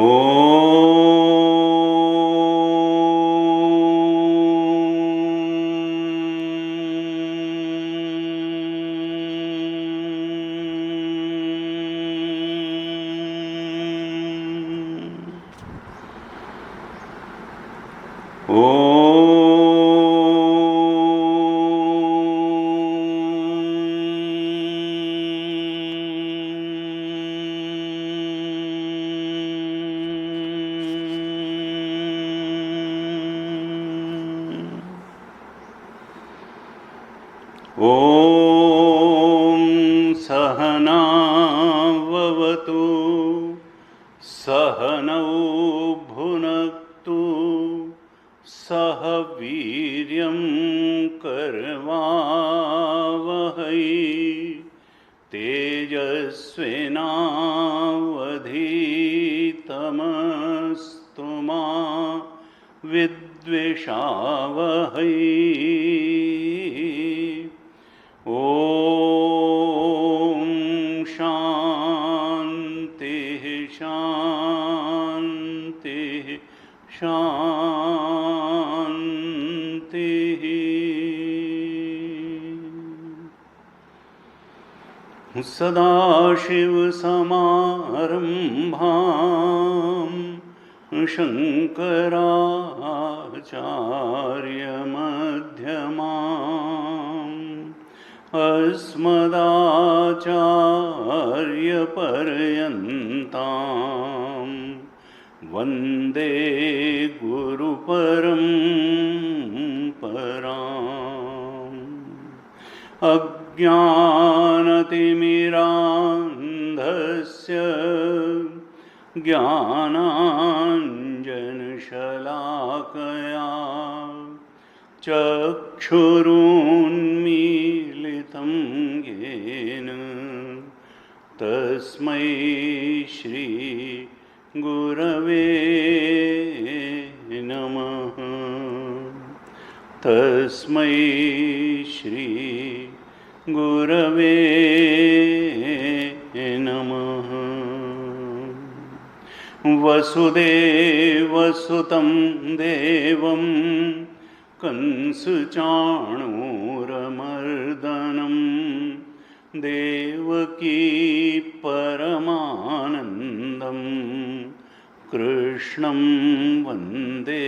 ॐ सहनाववतु सहनौ भुनक्तु सह वीर्यं करवावहै तेजस्विनावधीतमस्तु मा विद्विषावहै। ॐ शान्तिः शान्तिः शान्तिः। सदाशिवसमारम्भां शङ्कराचार्यमध्यमाम् अस्मदाचार्यपर्यन्तां वन्दे गुरुपरम्पराम्। अज्ञानतिमिरान्धस्य ज्ञानाञ्जनशलाकया चक्षुरुन्मीलितं येन तस्मै श्री गुरवे नमः। तस्मै श्री गुरवे नमः। वसुदेवसुतं देवं कंसचाणूरमर्दनं देवकी परमानन्दं कृष्णं वन्दे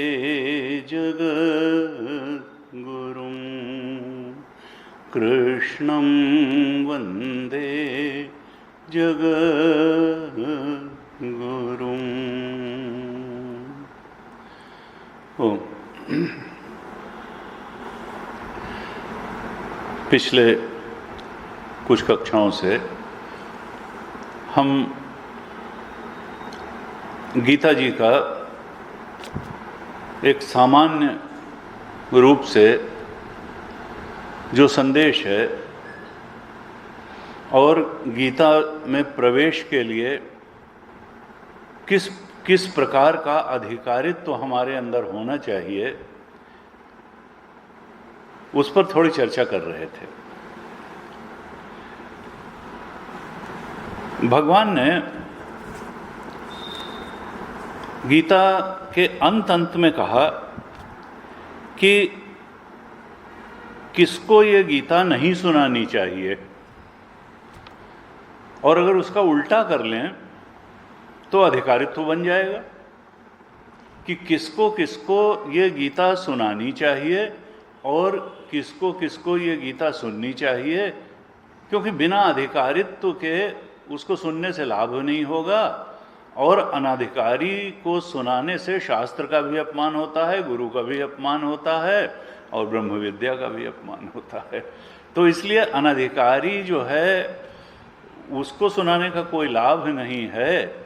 जगद्गुरुं। कृष्णं वन्दे जगद्गुरुम्। ओम। पिछले कुछ कक्षाओं से हम गीता जी का एक सामान्य रूप से जो संदेश है और गीता में प्रवेश के लिए किस किस प्रकार का अधिकारित्व तो हमारे अंदर होना चाहिए, उस पर थोड़ी चर्चा कर रहे थे। भगवान ने गीता के अंत में कहा कि किसको ये गीता नहीं सुनानी चाहिए, और अगर उसका उल्टा कर लें तो अधिकारित्व बन जाएगा कि किसको किसको ये गीता सुनानी चाहिए और किसको किसको ये गीता सुननी चाहिए, क्योंकि बिना अधिकारित्व के उसको सुनने से लाभ नहीं होगा, और अनाधिकारी को सुनाने से शास्त्र का भी अपमान होता है, गुरु का भी अपमान होता है और ब्रह्म विद्या का भी अपमान होता है। तो इसलिए अनाधिकारी जो है उसको सुनाने का कोई लाभ नहीं है,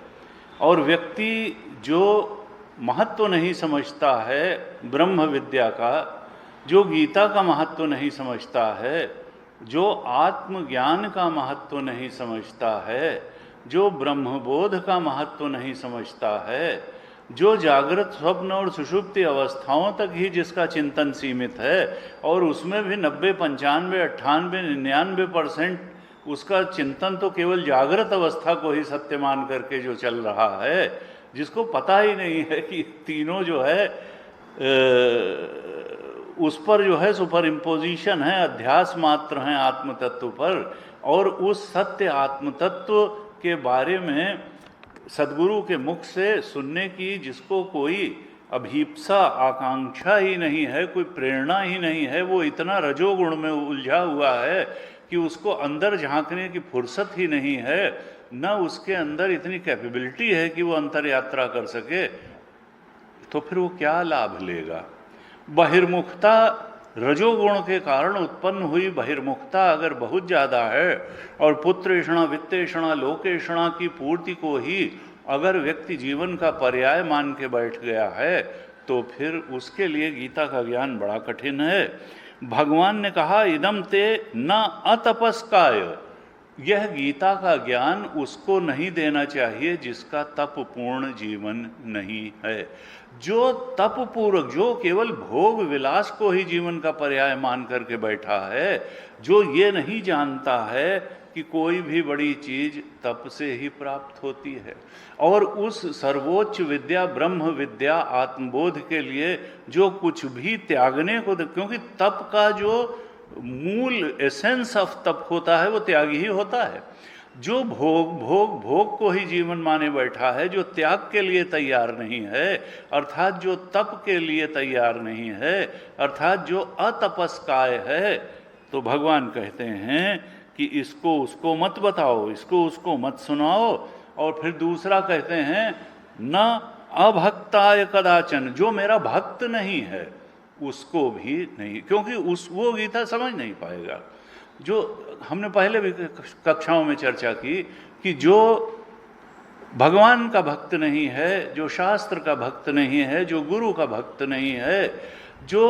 और व्यक्ति जो महत्व नहीं समझता है ब्रह्म विद्या का, जो गीता का महत्व नहीं समझता है, जो आत्मज्ञान का महत्व नहीं समझता है, जो ब्रह्मबोध का महत्व नहीं समझता है, जो जागृत स्वप्न और सुषुप्ति अवस्थाओं तक ही जिसका चिंतन सीमित है, और उसमें भी 90, 95, 98, 99% उसका चिंतन तो केवल जागृत अवस्था को ही सत्य मान करके जो चल रहा है, जिसको पता ही नहीं है कि तीनों जो है उस पर जो है सुपर इम्पोजिशन है, अध्यास मात्र हैं आत्म तत्व पर। और उस सत्य आत्म तत्व के बारे में सदगुरु के मुख से सुनने की जिसको कोई अभीप्सा आकांक्षा ही नहीं है, कोई प्रेरणा ही नहीं है, वो इतना रजोगुण में उलझा हुआ है कि उसको अंदर झांकने की फुर्सत ही नहीं है, न उसके अंदर इतनी कैपेबिलिटी है कि वो अंतर यात्रा कर सके, तो फिर वो क्या लाभ लेगा। बहिर्मुखता, रजोगुण के कारण उत्पन्न हुई बहिर्मुखता अगर बहुत ज़्यादा है और पुत्रेषणा वित्तेषणा लोकेषणा की पूर्ति को ही अगर व्यक्ति जीवन का पर्याय मान के बैठ गया है, तो फिर उसके लिए गीता का ज्ञान बड़ा कठिन है। भगवान ने कहा इदम ते न अतपस्काय, यह गीता का ज्ञान उसको नहीं देना चाहिए जिसका तपपूर्ण जीवन नहीं है। जो तपपूर्वक, जो केवल भोग विलास को ही जीवन का पर्याय मान करके बैठा है, जो ये नहीं जानता है कि कोई भी बड़ी चीज तप से ही प्राप्त होती है, और उस सर्वोच्च विद्या ब्रह्म विद्या आत्मबोध के लिए जो कुछ भी त्यागने को, क्योंकि तप का जो मूल एसेंस ऑफ तप होता है वो त्याग ही होता है। जो भोग को ही जीवन माने बैठा है, जो त्याग के लिए तैयार नहीं है, अर्थात जो तप के लिए तैयार नहीं है, अर्थात जो अतपस्काय है, तो भगवान कहते हैं कि इसको उसको मत बताओ, इसको उसको मत सुनाओ। और फिर दूसरा कहते हैं न अभक्ताय कदाचन, जो मेरा भक्त नहीं है उसको भी नहीं, क्योंकि वो गीता समझ नहीं पाएगा। जो हमने पहले भी कक्षाओं में चर्चा की कि जो भगवान का भक्त नहीं है, जो शास्त्र का भक्त नहीं है, जो गुरु का भक्त नहीं है, जो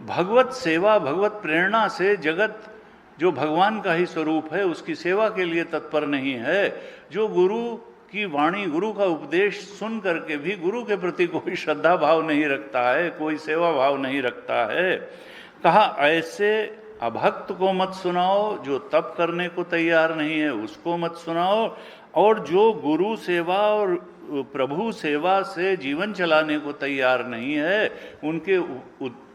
भगवत सेवा भगवत प्रेरणा से जगत जो भगवान का ही स्वरूप है उसकी सेवा के लिए तत्पर नहीं है, जो गुरु की वाणी गुरु का उपदेश सुन करके भी गुरु के प्रति कोई श्रद्धा भाव नहीं रखता है, कोई सेवा भाव नहीं रखता है, कहा ऐसे अभक्त को मत सुनाओ, जो तप करने को तैयार नहीं है उसको मत सुनाओ, और जो गुरु सेवा और प्रभु सेवा से जीवन चलाने को तैयार नहीं है उनके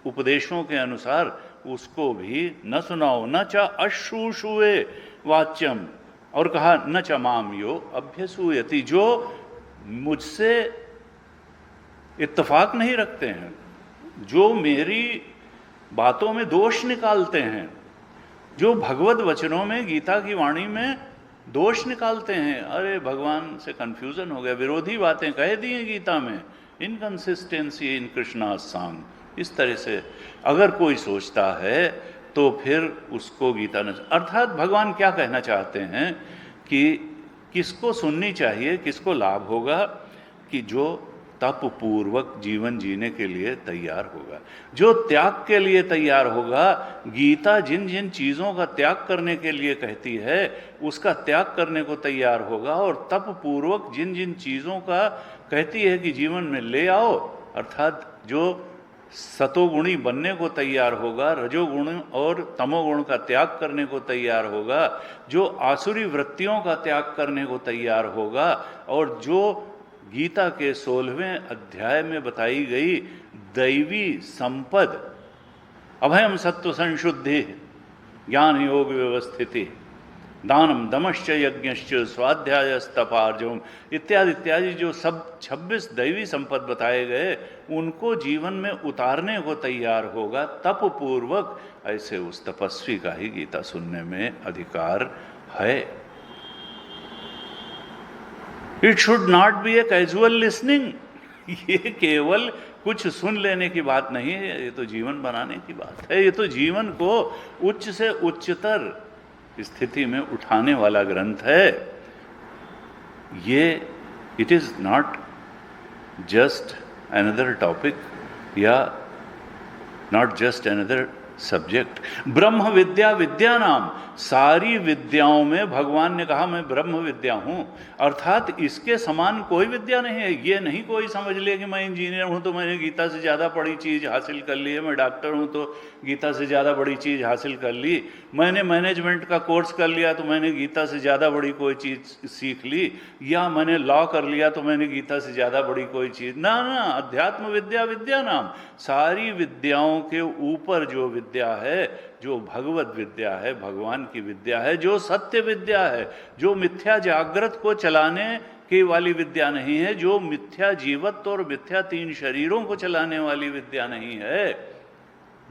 उपदेशों के अनुसार उसको भी न सुनाओ। न च अश्रूषुवे वाच्यम, और कहा न च माम यो अभ्यसूयति, जो मुझसे इत्तेफाक नहीं रखते हैं, जो मेरी बातों में दोष निकालते हैं, जो भगवत वचनों में गीता की वाणी में दोष निकालते हैं। अरे भगवान से कंफ्यूजन हो गया, विरोधी बातें कह दी हैं गीता में, इनकंसिस्टेंसी इन कृष्णा सॉन्ग, इस तरह से अगर कोई सोचता है तो फिर उसको गीता न, अर्थात भगवान क्या कहना चाहते हैं कि किसको सुननी चाहिए, किसको लाभ होगा, कि जो तप पूर्वक जीवन जीने के लिए तैयार होगा, जो त्याग के लिए तैयार होगा। गीता जिन जिन चीज़ों का त्याग करने के लिए कहती है उसका त्याग करने को तैयार होगा, और तप पूर्वक जिन जिन चीज़ों का कहती है कि जीवन में ले आओ, अर्थात जो सतोगुणी बनने को तैयार होगा, रजोगुण और तमोगुण का त्याग करने को तैयार होगा, जो आसुरी वृत्तियों का त्याग करने को तैयार होगा, और जो गीता के 16वें अध्याय में बताई गई दैवी संपद, अभयम सत्व संशुद्धि ज्ञान योग व्यवस्थिति दानम दमश्च यज्ञश्च स्वाध्यायस्तपार्जवम इत्यादि इत्यादि, जो सब 26 दैवी संपद बताए गए उनको जीवन में उतारने को तैयार होगा तप पूर्वक। ऐसे उस तपस्वी का ही गीता सुनने में अधिकार है। It should not be a casual listening, ये केवल कुछ सुन लेने की बात नहीं है, ये तो जीवन बनाने की बात है, ये तो जीवन को उच्च से उच्चतर स्थिति में उठाने वाला ग्रंथ है। ये it is not just another topic या नॉट जस्ट अनदर सब्जेक्ट। ब्रह्म विद्या विद्या नाम, सारी विद्याओं में भगवान ने कहा मैं ब्रह्म विद्या हूं, अर्थात इसके समान कोई विद्या नहीं है। ये नहीं कोई समझ ले कि मैं इंजीनियर हूं तो मैंने गीता से ज़्यादा बड़ी चीज़ हासिल कर ली है, मैं डॉक्टर हूं तो गीता से ज़्यादा बड़ी चीज़ हासिल कर ली, मैंने मैनेजमेंट का कोर्स कर लिया तो मैंने गीता से ज़्यादा बड़ी कोई चीज़ सीख ली, या मैंने लॉ कर लिया तो मैंने गीता से ज़्यादा बड़ी कोई चीज़ ना ना। अध्यात्म विद्या विद्या नाम, सारी विद्याओं के ऊपर जो विद्या है, जो भगवत विद्या है, भगवान की विद्या है, जो सत्य विद्या है, जो मिथ्या जागृत को चलाने की वाली विद्या नहीं है, जो मिथ्या जीवत्व और मिथ्या तीन शरीरों को चलाने वाली विद्या नहीं है,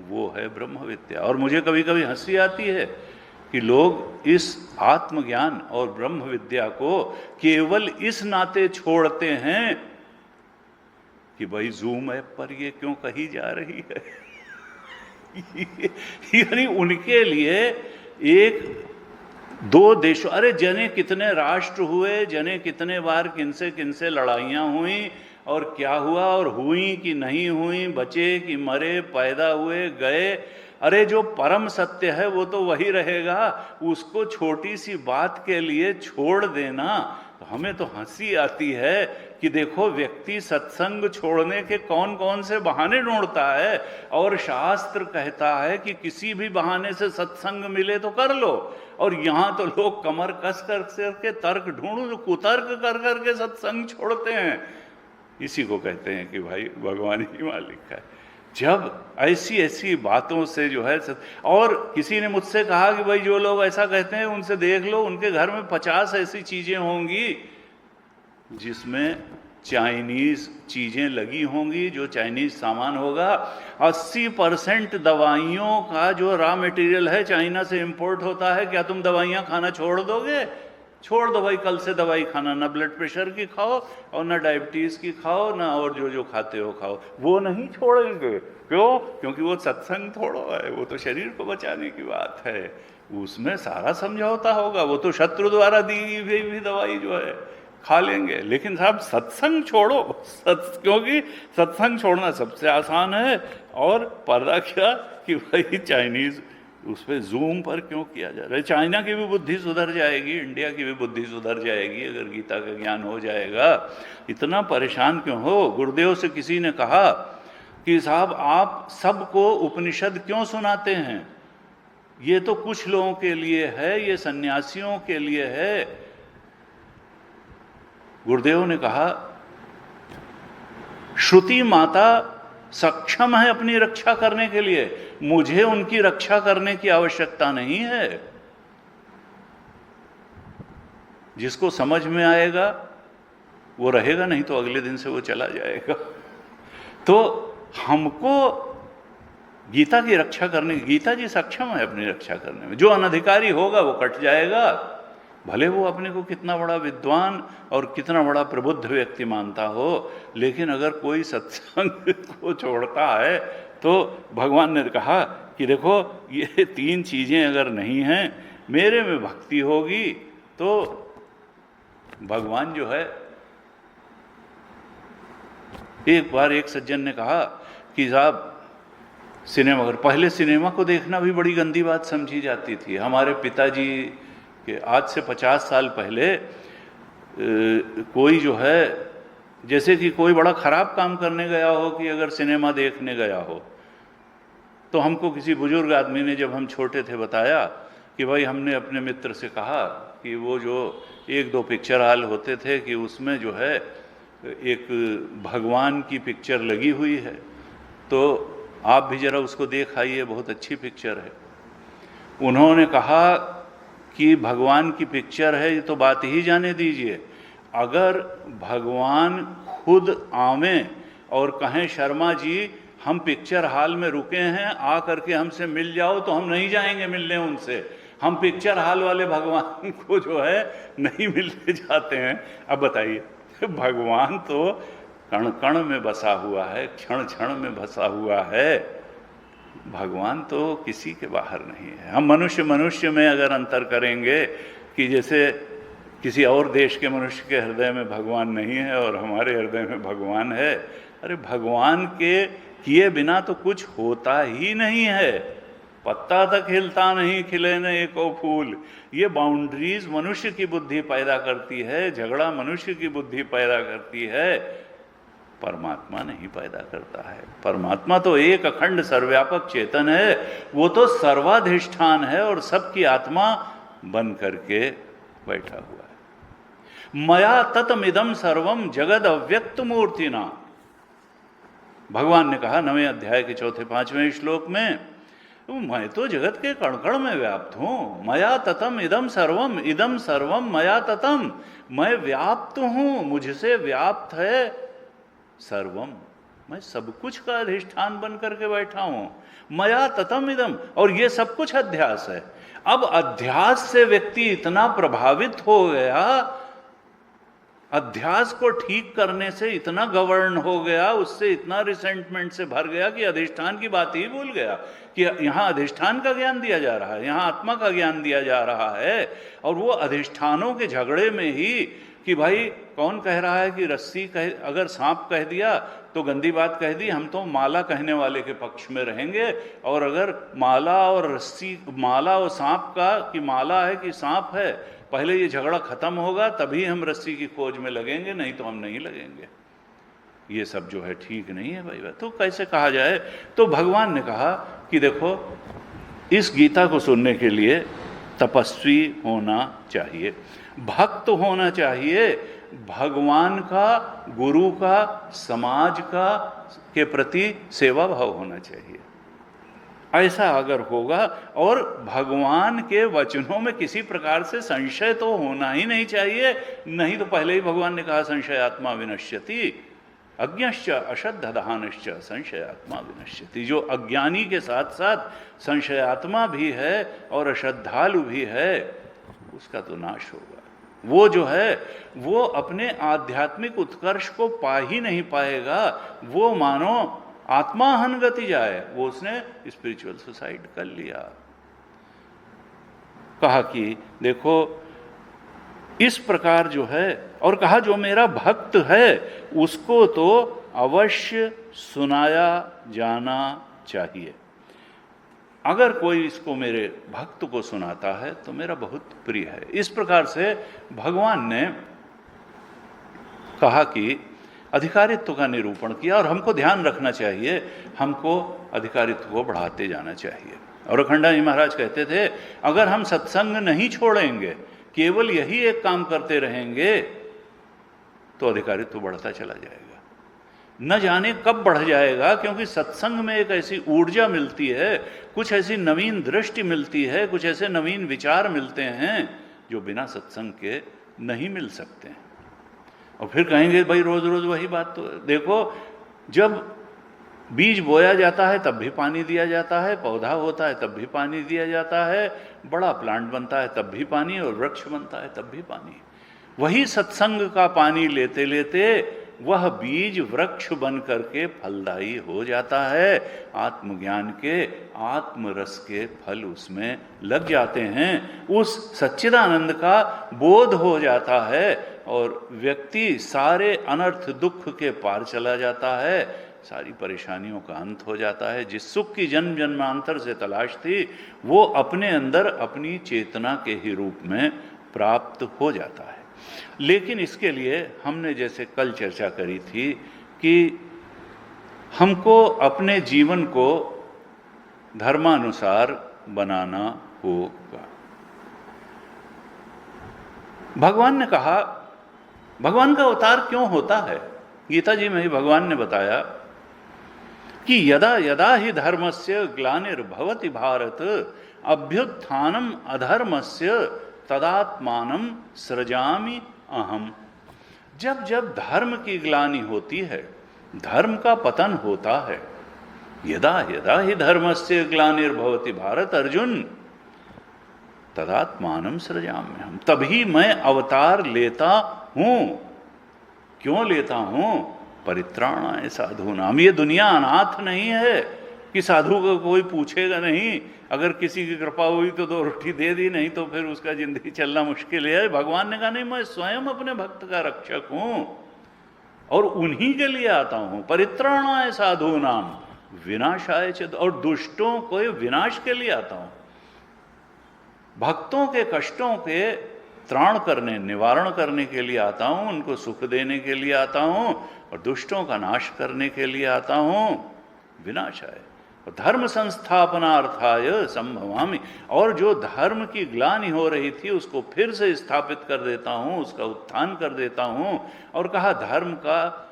वो है ब्रह्म विद्या। और मुझे कभी कभी हंसी आती है कि लोग इस आत्मज्ञान और ब्रह्म विद्या को केवल इस नाते छोड़ते हैं कि भाई जूम ऐप पर ये क्यों कही जा रही है। यानी उनके लिए एक दो देशों, अरे जने कितने राष्ट्र हुए, जने कितने बार किनसे किनसे लड़ाइयाँ हुई और क्या हुआ और हुई कि नहीं हुई, बचे कि मरे, पैदा हुए गए, अरे जो परम सत्य है वो तो वही रहेगा, उसको छोटी सी बात के लिए छोड़ देना। तो हमें तो हंसी आती है कि देखो व्यक्ति सत्संग छोड़ने के कौन कौन से बहाने ढूंढता है, और शास्त्र कहता है कि किसी भी बहाने से सत्संग मिले तो कर लो, और यहाँ तो लोग कमर कस कर के तर्क ढूंढ कुतर्क कर करके सत्संग छोड़ते हैं। इसी को कहते हैं कि भाई भगवान ही मालिक है। जब ऐसी ऐसी बातों से जो है, और किसी ने मुझसे कहा कि भाई जो लोग ऐसा कहते हैं उनसे देख लो, उनके घर में 50 ऐसी चीजें होंगी जिसमें चाइनीज चीजें लगी होंगी, जो चाइनीज सामान होगा। 80% दवाइयों का जो रॉ मटेरियल है चाइना से इंपोर्ट होता है। क्या तुम दवाइयाँ खाना छोड़ दोगे? छोड़ दो भाई, कल से दवाई खाना, ना ब्लड प्रेशर की खाओ और ना डायबिटीज़ की खाओ, ना और जो जो खाते हो खाओ। वो नहीं छोड़ेंगे, क्यों? क्योंकि वो सत्संग थोड़ा है, वो तो शरीर को बचाने की बात है, उसमें सारा समझौता होगा। वो तो शत्रु द्वारा दी गई भी दवाई जो है खा लेंगे, लेकिन साहब सत्संग छोड़ो, क्योंकि सत्संग छोड़ना सबसे आसान है। और पर्दा क्या कि भाई चाइनीज़ उस पर जूम पर क्यों किया जा रहा है। चाइना की भी बुद्धि सुधर जाएगी, इंडिया की भी बुद्धि सुधर जाएगी अगर गीता का ज्ञान हो जाएगा। इतना परेशान क्यों हो? गुरुदेव से किसी ने कहा कि साहब आप सबको उपनिषद क्यों सुनाते हैं? ये तो कुछ लोगों के लिए है, ये सन्यासियों के लिए है। गुरुदेव ने कहा श्रुति माता सक्षम है अपनी रक्षा करने के लिए, मुझे उनकी रक्षा करने की आवश्यकता नहीं है। जिसको समझ में आएगा वो रहेगा, नहीं तो अगले दिन से वो चला जाएगा। तो हमको गीता की रक्षा करने, गीता जी सक्षम है अपनी रक्षा करने में। जो अनधिकारी होगा वो कट जाएगा, भले वो अपने को कितना बड़ा विद्वान और कितना बड़ा प्रबुद्ध व्यक्ति मानता हो, लेकिन अगर कोई सत्संग को छोड़ता है तो भगवान ने कहा कि देखो ये 3 चीज़ें अगर नहीं हैं, मेरे में भक्ति होगी तो भगवान जो है। एक बार एक सज्जन ने कहा कि साहब सिनेमा घर, पहले सिनेमा को देखना भी बड़ी गंदी बात समझी जाती थी। हमारे पिताजी के आज से 50 साल पहले कोई जो है, जैसे कि कोई बड़ा ख़राब काम करने गया हो कि अगर सिनेमा देखने गया हो, तो हमको किसी बुजुर्ग आदमी ने जब हम छोटे थे बताया कि भाई हमने अपने मित्र से कहा कि वो जो 1-2 पिक्चर हॉल होते थे कि उसमें जो है एक भगवान की पिक्चर लगी हुई है, तो आप भी ज़रा उसको देख आइए, बहुत अच्छी पिक्चर है। उन्होंने कहा कि भगवान की पिक्चर है ये तो बात ही जाने दीजिए, अगर भगवान खुद आवें और कहें शर्मा जी हम पिक्चर हॉल में रुके हैं, आ करके हमसे मिल जाओ, तो हम नहीं जाएंगे मिलने उनसे। हम पिक्चर हॉल वाले भगवान को जो है नहीं मिलने जाते हैं। अब बताइए, भगवान तो कण कण में बसा हुआ है, क्षण क्षण में बसा हुआ है, भगवान तो किसी के बाहर नहीं है। हम मनुष्य मनुष्य में अगर अंतर करेंगे कि जैसे किसी और देश के मनुष्य के हृदय में भगवान नहीं है और हमारे हृदय में भगवान है, अरे भगवान के किए बिना तो कुछ होता ही नहीं है। पत्ता तक हिलता नहीं, खिले न एको फूल। ये बाउंड्रीज मनुष्य की बुद्धि पैदा करती है, झगड़ा मनुष्य की बुद्धि पैदा करती है, परमात्मा नहीं पैदा करता है। परमात्मा तो एक अखंड सर्वव्यापक चेतन है, वो तो सर्वाधिष्ठान है और सबकी आत्मा बन करके बैठा हुआ है। मया ततमिदम सर्वम जगद अव्यक्त मूर्तिना, भगवान ने कहा 9वें अध्याय के 4-5वें श्लोक में, मैं तो जगत के कण कण में व्याप्त हूं। मया ततम इदम सर्वम मया ततम, मैं व्याप्त हूं, मुझसे व्याप्त है सर्वम, मैं सब कुछ का अधिष्ठान बन करके बैठा हूं। मया ततम इदम, और ये सब कुछ अध्यास है। अब अध्यास से व्यक्ति इतना प्रभावित हो गया, अध्यास को ठीक करने से इतना गवर्न हो गया, उससे इतना रिसेंटमेंट से भर गया कि अधिष्ठान की बात ही भूल गया कि यहाँ अधिष्ठान का ज्ञान दिया जा रहा है, यहाँ आत्मा का ज्ञान दिया जा रहा है। और वो अधिष्ठानों के झगड़े में ही कि भाई कौन कह रहा है कि रस्सी कह, अगर सांप कह दिया तो गंदी बात कह दी, हम तो माला कहने वाले के पक्ष में रहेंगे। और अगर माला और रस्सी, माला और सांप का कि माला है कि सांप है, पहले ये झगड़ा खत्म होगा तभी हम रस्सी की खोज में लगेंगे, नहीं तो हम नहीं लगेंगे। ये सब जो है ठीक नहीं है भाई। तो कैसे कहा जाए? तो भगवान ने कहा कि देखो, इस गीता को सुनने के लिए तपस्वी होना चाहिए, भक्त होना चाहिए, भगवान का, गुरु का, समाज का के प्रति सेवा भाव होना चाहिए। ऐसा अगर होगा, और भगवान के वचनों में किसी प्रकार से संशय तो होना ही नहीं चाहिए, नहीं तो पहले ही भगवान ने कहा संशयात्मा विनश्यति, अज्ञश्च अश्रद्धानश्च संशयात्मा विनश्यति। जो अज्ञानी के साथ साथ संशयात्मा भी है और अश्रद्धालु भी है, उसका तो नाश होगा। वो जो है वो अपने आध्यात्मिक उत्कर्ष को पा ही नहीं पाएगा, वो मानो आत्माहन गति जाए, वो उसने स्पिरिचुअल सुसाइड कर लिया। कहा कि देखो इस प्रकार जो है, और कहा जो मेरा भक्त है उसको तो अवश्य सुनाया जाना चाहिए। अगर कोई इसको मेरे भक्त को सुनाता है तो मेरा बहुत प्रिय है। इस प्रकार से भगवान ने कहा कि अधिकारित्व का निरूपण किया, और हमको ध्यान रखना चाहिए, हमको अधिकारित्व को बढ़ाते जाना चाहिए। और अखंडानंद महाराज कहते थे, अगर हम सत्संग नहीं छोड़ेंगे, केवल यही एक काम करते रहेंगे, तो अधिकारित्व बढ़ता चला जाएगा। न जाने कब बढ़ जाएगा, क्योंकि सत्संग में एक ऐसी ऊर्जा मिलती है, कुछ ऐसी नवीन दृष्टि मिलती है, कुछ ऐसे नवीन विचार मिलते हैं जो बिना सत्संग के नहीं मिल सकते हैं। और फिर कहेंगे भाई रोज रोज वही बात। तो देखो, जब बीज बोया जाता है तब भी पानी दिया जाता है, पौधा होता है तब भी पानी दिया जाता है, बड़ा प्लांट बनता है तब भी पानी, और वृक्ष बनता है तब भी पानी। वही सत्संग का पानी लेते लेते वह बीज वृक्ष बन करके फलदायी हो जाता है, आत्मज्ञान के, आत्मरस के फल उसमें लग जाते हैं, उस सच्चिदानंद का बोध हो जाता है, और व्यक्ति सारे अनर्थ दुख के पार चला जाता है, सारी परेशानियों का अंत हो जाता है। जिस सुख की जन्म जन्मांतर से तलाश थी, वो अपने अंदर अपनी चेतना के ही रूप में प्राप्त हो जाता है। लेकिन इसके लिए हमने जैसे कल चर्चा करी थी कि हमको अपने जीवन को धर्मानुसार बनाना होगा। भगवान ने कहा, भगवान का अवतार क्यों होता है? गीता जी में ही भगवान ने बताया कि यदा यदा ही धर्मस्य ग्लानिर्भवति भारत अभ्युत्थानम अधर्मस्य तदात्मानं सृजामि अहम। जब जब धर्म की ग्लानि होती है, धर्म का पतन होता है, यदा यदा ही धर्मस्य ग्लानिर्भवति भारत अर्जुन तदात्मानं सृजाम्यहम्, तभी मैं अवतार लेता हूं। क्यों लेता हूं? परित्राणाय साधूनाम। ये दुनिया अनाथ नहीं है कि साधु को कोई पूछेगा नहीं, अगर किसी की कृपा हुई तो 2 रोटी दे दी, नहीं तो फिर उसका जिंदगी चलना मुश्किल है। भगवान ने कहा नहीं, मैं स्वयं अपने भक्त का रक्षक हूं और उन्हीं के लिए आता हूं। परित्राणाय साधूनाम, विनाशाय च, और दुष्टों को विनाश के लिए आता हूं, भक्तों के कष्टों के त्राण करने, निवारण करने के लिए आता हूं, उनको सुख देने के लिए आता हूं, और दुष्टों का नाश करने के लिए आता हूं, विनाशाय। धर्म संस्थापनार्थाय संभवामि, और जो धर्म की ग्लानि हो रही थी उसको फिर से स्थापित कर देता हूं, उसका उत्थान कर देता हूं। और कहा धर्म का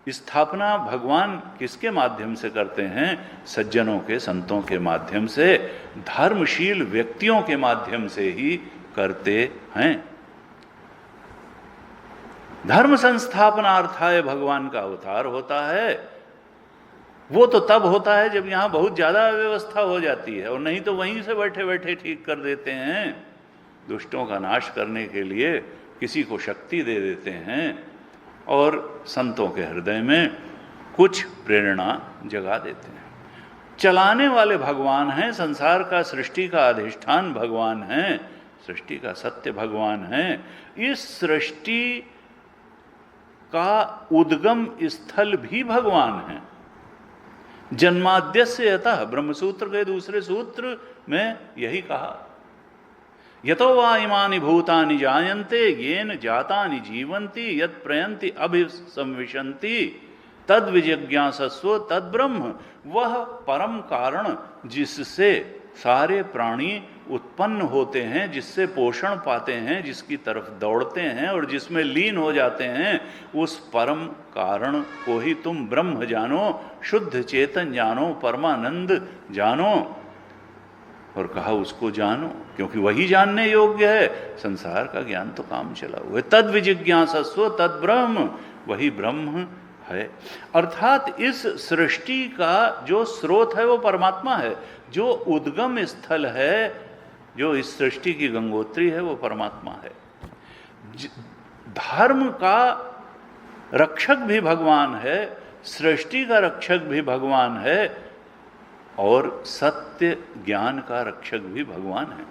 स्थापना भगवान किसके माध्यम से करते हैं? सज्जनों के, संतों के माध्यम से, धर्मशील व्यक्तियों के माध्यम से ही करते हैं। धर्म संस्थापनार्थाय भगवान का अवतार होता है। वो तो तब होता है जब यहां बहुत ज्यादा अव्यवस्था हो जाती है, और नहीं तो वहीं से बैठे बैठे ठीक कर देते हैं। दुष्टों का नाश करने के लिए किसी को शक्ति दे देते हैं और संतों के हृदय में कुछ प्रेरणा जगा देते हैं। चलाने वाले भगवान हैं, संसार का, सृष्टि का अधिष्ठान भगवान है, सृष्टि का सत्य भगवान है। इस सृष्टि का उद्गम स्थल भी भगवान है। जन्माद्यस्य यतः, ब्रह्मसूत्र के दूसरे सूत्र में यही कहा, यतो वा इमानि भूतानि जायन्ते येन जातानि जीवन्ति यत् प्रयन्ति अभिसंविशन्ति तद विजिज्ञासस्व तद ब्रह्म। वह परम कारण जिससे सारे प्राणी उत्पन्न होते हैं, जिससे पोषण पाते हैं, जिसकी तरफ दौड़ते हैं और जिसमें लीन हो जाते हैं, उस परम कारण को ही तुम ब्रह्म जानो, शुद्ध चेतन जानो, परमानंद जानो। और कहा उसको जानो, क्योंकि वही जानने योग्य है। संसार का ज्ञान तो काम चला हुआ है। तद विजिज्ञासस्व तद ब्रह्म, वही ब्रह्म है। अर्थात इस सृष्टि का जो स्रोत है वो परमात्मा है, जो उद्गम स्थल है, जो इस सृष्टि की गंगोत्री है, वो परमात्मा है। धर्म का रक्षक भी भगवान है, सृष्टि का रक्षक भी भगवान है, और सत्य ज्ञान का रक्षक भी भगवान है।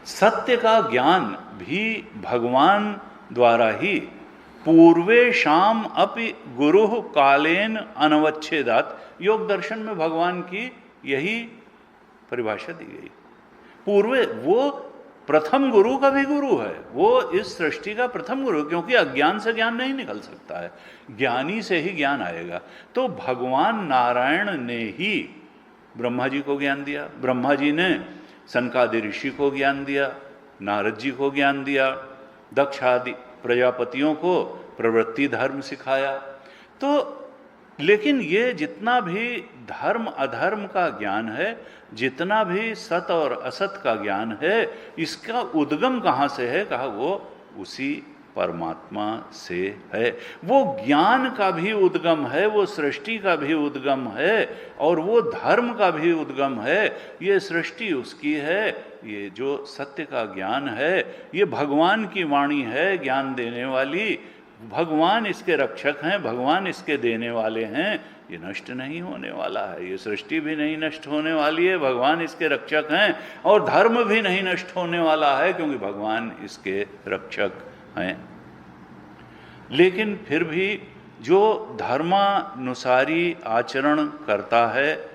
सत्य का ज्ञान भी भगवान द्वारा ही पूर्वेशाम अपि गुरु कालेन अनवच्छेदात, योग दर्शन में भगवान की यही परिभाषा दी गई। पूर्वे, वो प्रथम गुरु का भी गुरु है, वो इस सृष्टि का प्रथम गुरु, क्योंकि अज्ञान से ज्ञान नहीं निकल सकता है, ज्ञानी से ही ज्ञान आएगा। तो भगवान नारायण ने ही ब्रह्मा जी को ज्ञान दिया, ब्रह्मा जी ने सनकादि ऋषि को ज्ञान दिया, नारद जी को ज्ञान दिया, दक्ष आदि प्रजापतियों को प्रवृत्ति धर्म सिखाया। तो लेकिन ये जितना भी धर्म अधर्म का ज्ञान है, जितना भी सत और असत का ज्ञान है, इसका उद्गम कहाँ से है? कहा वो उसी परमात्मा से है। वो ज्ञान का भी उद्गम है, वो सृष्टि का भी उद्गम है, और वो धर्म का भी उद्गम है। ये सृष्टि उसकी है, ये जो सत्य का ज्ञान है ये भगवान की वाणी है, ज्ञान देने वाली। भगवान इसके रक्षक हैं, भगवान इसके देने वाले हैं। ये नष्ट नहीं होने वाला है, ये सृष्टि भी नहीं नष्ट होने वाली है, भगवान इसके रक्षक हैं। और धर्म भी नहीं नष्ट होने वाला है, क्योंकि भगवान इसके रक्षक हैं। लेकिन फिर भी जो धर्मानुसारी आचरण करता है,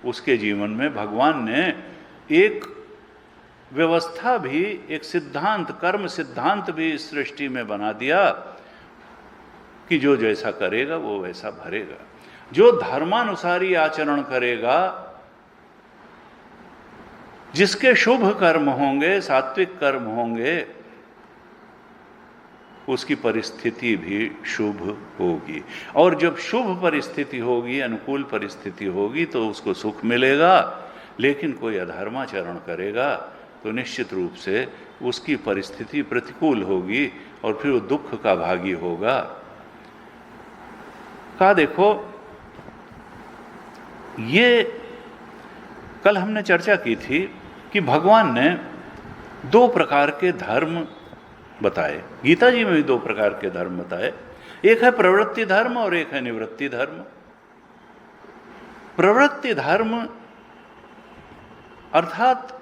उसके जीवन में भगवान ने एक व्यवस्था भी, एक सिद्धांत, कर्म सिद्धांत भी इस सृष्टि में बना दिया कि जो जैसा करेगा वो वैसा भरेगा। जो धर्मानुसारी आचरण करेगा, जिसके शुभ कर्म होंगे, सात्विक कर्म होंगे, उसकी परिस्थिति भी शुभ होगी। और जब शुभ परिस्थिति होगी, अनुकूल परिस्थिति होगी, तो उसको सुख मिलेगा। लेकिन कोई अधर्माचरण करेगा तो निश्चित रूप से उसकी परिस्थिति प्रतिकूल होगी और फिर वो दुख का भागी होगा। कहा देखो, ये कल हमने चर्चा की थी कि भगवान ने दो प्रकार के धर्म बताए। गीता जी में भी दो प्रकार के धर्म बताए, एक है प्रवृत्ति धर्म और एक है निवृत्ति धर्म। प्रवृत्ति धर्म अर्थात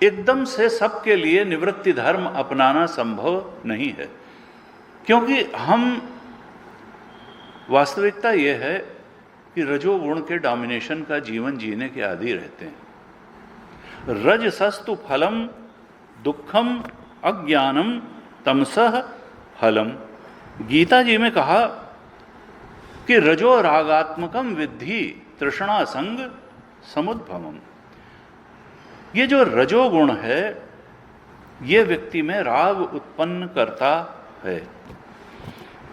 एकदम से सबके लिए निवृत्ति धर्म अपनाना संभव नहीं है, क्योंकि हम, वास्तविकता यह है कि रजोगुण के डोमिनेशन का जीवन जीने के आदी रहते हैं। रजसस्तु फलम दुखम अज्ञानम तमसः फलम। गीता जी में कहा कि रजो रागात्मकम विद्धि तृष्णा संग समुद्भवम। ये जो रजोगुण है ये व्यक्ति में राग उत्पन्न करता है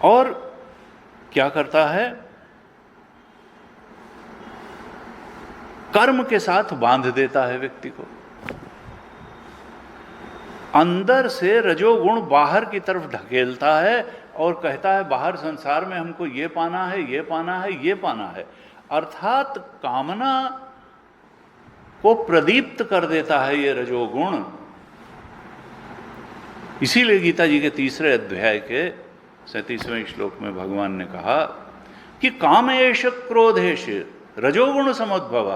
और क्या करता है, कर्म के साथ बांध देता है व्यक्ति को। अंदर से रजोगुण बाहर की तरफ ढकेलता है और कहता है बाहर संसार में हमको ये पाना है, ये पाना है, ये पाना है। अर्थात कामना को प्रदीप्त कर देता है ये रजोगुण। इसीलिए गीता जी के 3 अध्याय के 37वें श्लोक में भगवान ने कहा कि कामेश क्रोधेश रजोगुण समुद्भव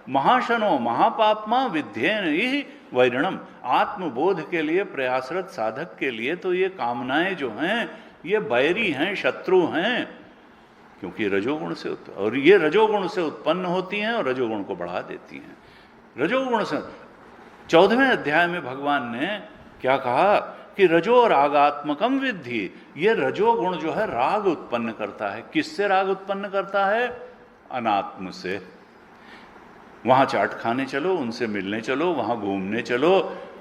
महाशनो महापापमा विध्येन ही वैरणम। आत्मबोध के लिए प्रयासरत साधक के लिए तो ये कामनाएं जो हैं ये बैरी हैं, शत्रु हैं, क्योंकि रजोगुण से और ये रजोगुण से उत्पन्न होती हैं और रजोगुण को बढ़ा देती हैं। रजोगुण से 14वें अध्याय में भगवान ने क्या कहा कि रजो रागात्मकम विद्धि। ये रजोगुण जो है राग उत्पन्न करता है। किससे राग उत्पन्न करता है? अनात्म से। वहां चाट खाने चलो, उनसे मिलने चलो, वहां घूमने चलो,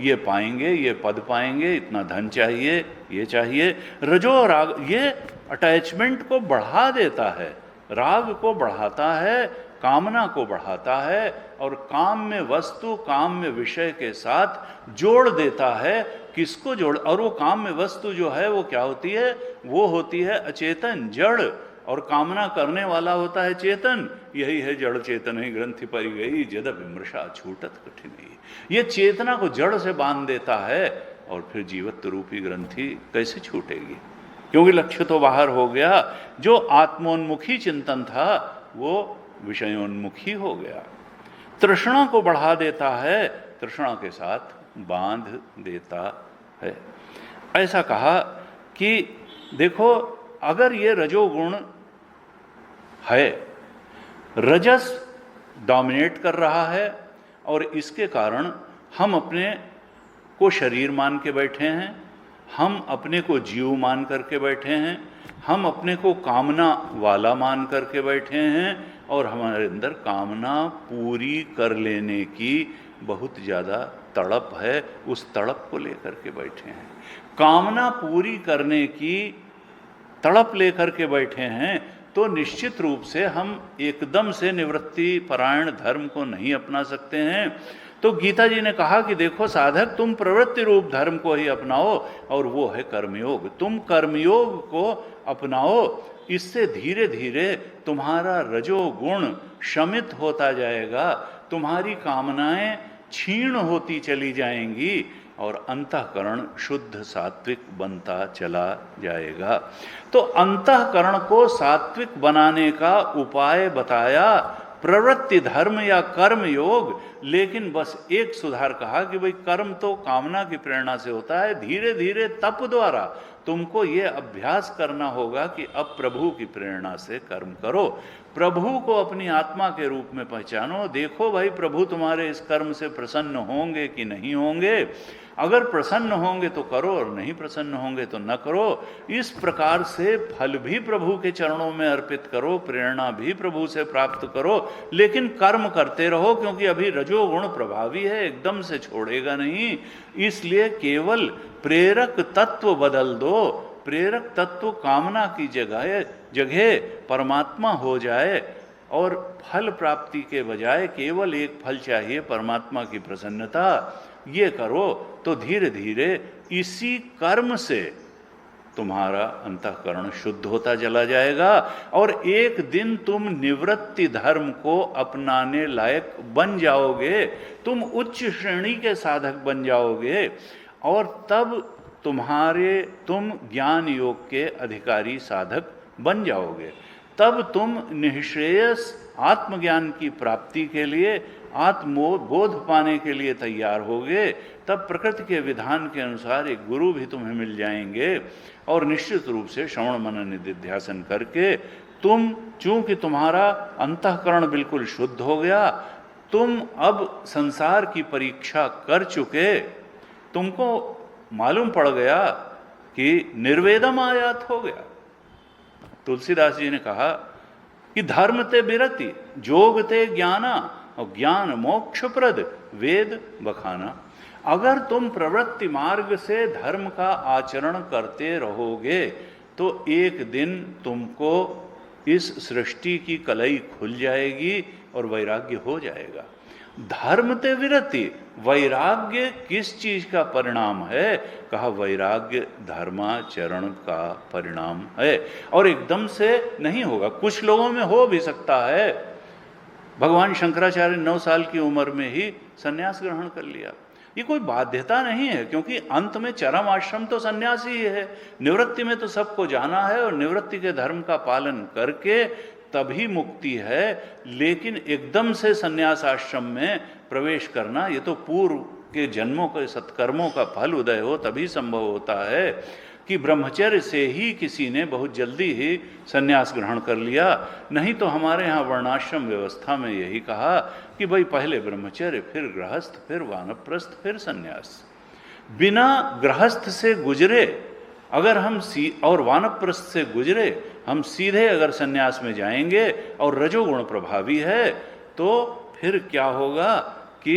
ये पाएंगे, ये पद पाएंगे, इतना धन चाहिए, ये चाहिए। रजो राग ये अटैचमेंट को बढ़ा देता है, राग को बढ़ाता है, कामना को बढ़ाता है और काम में वस्तु, काम में विषय के साथ जोड़ देता है। किसको जोड़? और वो काम में वस्तु जो है वो क्या होती है? वो होती है अचेतन, जड़, और कामना करने वाला होता है चेतन। यही है जड़ चेतन ही ग्रंथि परी गई जद विमृशा छूटत कठिन। ये चेतना को जड़ से बांध देता है और फिर जीवत्व रूपी ग्रंथि कैसे छूटेगी? क्योंकि लक्ष्य तो बाहर हो गया। जो आत्मोन्मुखी चिंतन था वो विषयोन्मुखी हो गया। तृष्णा को बढ़ा देता है, तृष्णा के साथ बांध देता है। ऐसा कहा कि देखो अगर ये रजोगुण है, रजस डोमिनेट कर रहा है और इसके कारण हम अपने को शरीर मान के बैठे हैं, हम अपने को जीव मान करके बैठे हैं, हम अपने को कामना वाला मान करके बैठे हैं और हमारे अंदर कामना पूरी कर लेने की बहुत ज़्यादा तड़प है। उस तड़प को लेकर के बैठे हैं, कामना पूरी करने की तड़प लेकर के बैठे हैं। तो निश्चित रूप से हम एकदम से निवृत्ति परायण धर्म को नहीं अपना सकते हैं। तो गीता जी ने कहा कि देखो साधक, तुम प्रवृत्ति रूप धर्म को ही अपनाओ और वो है कर्मयोग। तुम कर्मयोग को अपनाओ, इससे धीरे धीरे तुम्हारा रजोगुण शमित होता जाएगा, तुम्हारी कामनाएं क्षीण होती चली जाएंगी और अंतःकरण शुद्ध सात्विक बनता चला जाएगा। तो अंतःकरण को सात्विक बनाने का उपाय बताया प्रवृत्ति धर्म या कर्म योग। लेकिन बस एक सुधार कहा कि भाई कर्म तो कामना की प्रेरणा से होता है, धीरे धीरे तप द्वारा तुमको ये अभ्यास करना होगा कि अब प्रभु की प्रेरणा से कर्म करो, प्रभु को अपनी आत्मा के रूप में पहचानो। देखो भाई प्रभु तुम्हारे इस कर्म से प्रसन्न होंगे कि नहीं होंगे। अगर प्रसन्न होंगे तो करो और नहीं प्रसन्न होंगे तो न करो। इस प्रकार से फल भी प्रभु के चरणों में अर्पित करो, प्रेरणा भी प्रभु से प्राप्त करो, लेकिन कर्म करते रहो क्योंकि अभी रजोगुण प्रभावी है, एकदम से छोड़ेगा नहीं। इसलिए केवल प्रेरक तत्व बदल दो, प्रेरक तत्व कामना की जगह परमात्मा हो जाए और फल प्राप्ति के बजाय केवल एक फल चाहिए, परमात्मा की प्रसन्नता। ये करो तो धीरे धीरे इसी कर्म से तुम्हारा अंतःकरण शुद्ध होता चला जाएगा और एक दिन तुम निवृत्ति धर्म को अपनाने लायक बन जाओगे, तुम उच्च श्रेणी के साधक बन जाओगे और तब तुम ज्ञान योग के अधिकारी साधक बन जाओगे। तब तुम निःश्रेयस आत्मज्ञान की प्राप्ति के लिए, आत्मबोध पाने के लिए तैयार होगे। तब प्रकृति के विधान के अनुसार एक गुरु भी तुम्हें मिल जाएंगे और निश्चित रूप से श्रवण मनन निधिध्यासन करके तुम चूंकि तुम्हारा अंतःकरण बिल्कुल शुद्ध हो गया, तुम अब संसार की परीक्षा कर चुके, तुमको मालूम पड़ गया कि निर्वेदम आयात हो गया। तुलसीदास जी ने कहा कि धर्म ते बिरति, जोग ते ज्ञाना, और ज्ञान मोक्षप्रद, वेद बखाना। अगर तुम प्रवृत्ति मार्ग से धर्म का आचरण करते रहोगे तो एक दिन तुमको इस सृष्टि की कलई खुल जाएगी और वैराग्य हो जाएगा। धर्म ते विरति, वैराग्य किस चीज का परिणाम है? कहा वैराग्य धर्माचरण का परिणाम है, और एकदम से नहीं होगा। कुछ लोगों में हो भी सकता है। भगवान शंकराचार्य 9 साल की उम्र में ही सन्यास ग्रहण कर लिया। ये कोई बाध्यता नहीं है, क्योंकि अंत में चरम आश्रम तो सन्यास ही है। निवृत्ति में तो सबको जाना है, और निवृत्ति के धर्म का पालन करके तभी मुक्ति है। लेकिन एकदम से सन्यास आश्रम में प्रवेश करना, ये तो पूर्व के जन्मों के सत्कर्मों का फल उदय हो तभी संभव होता है। कि ब्रह्मचर्य से ही किसी ने बहुत जल्दी ही सन्यास ग्रहण कर लिया। नहीं तो हमारे यहाँ वर्णाश्रम व्यवस्था में यही कहा कि भाई पहले ब्रह्मचर्य, फिर गृहस्थ, फिर वानप्रस्थ, फिर सन्यास। बिना गृहस्थ से गुजरे अगर हम और वानप्रस्थ से गुजरे हम सीधे अगर सन्यास में जाएंगे और रजोगुण प्रभावी है, तो फिर क्या होगा कि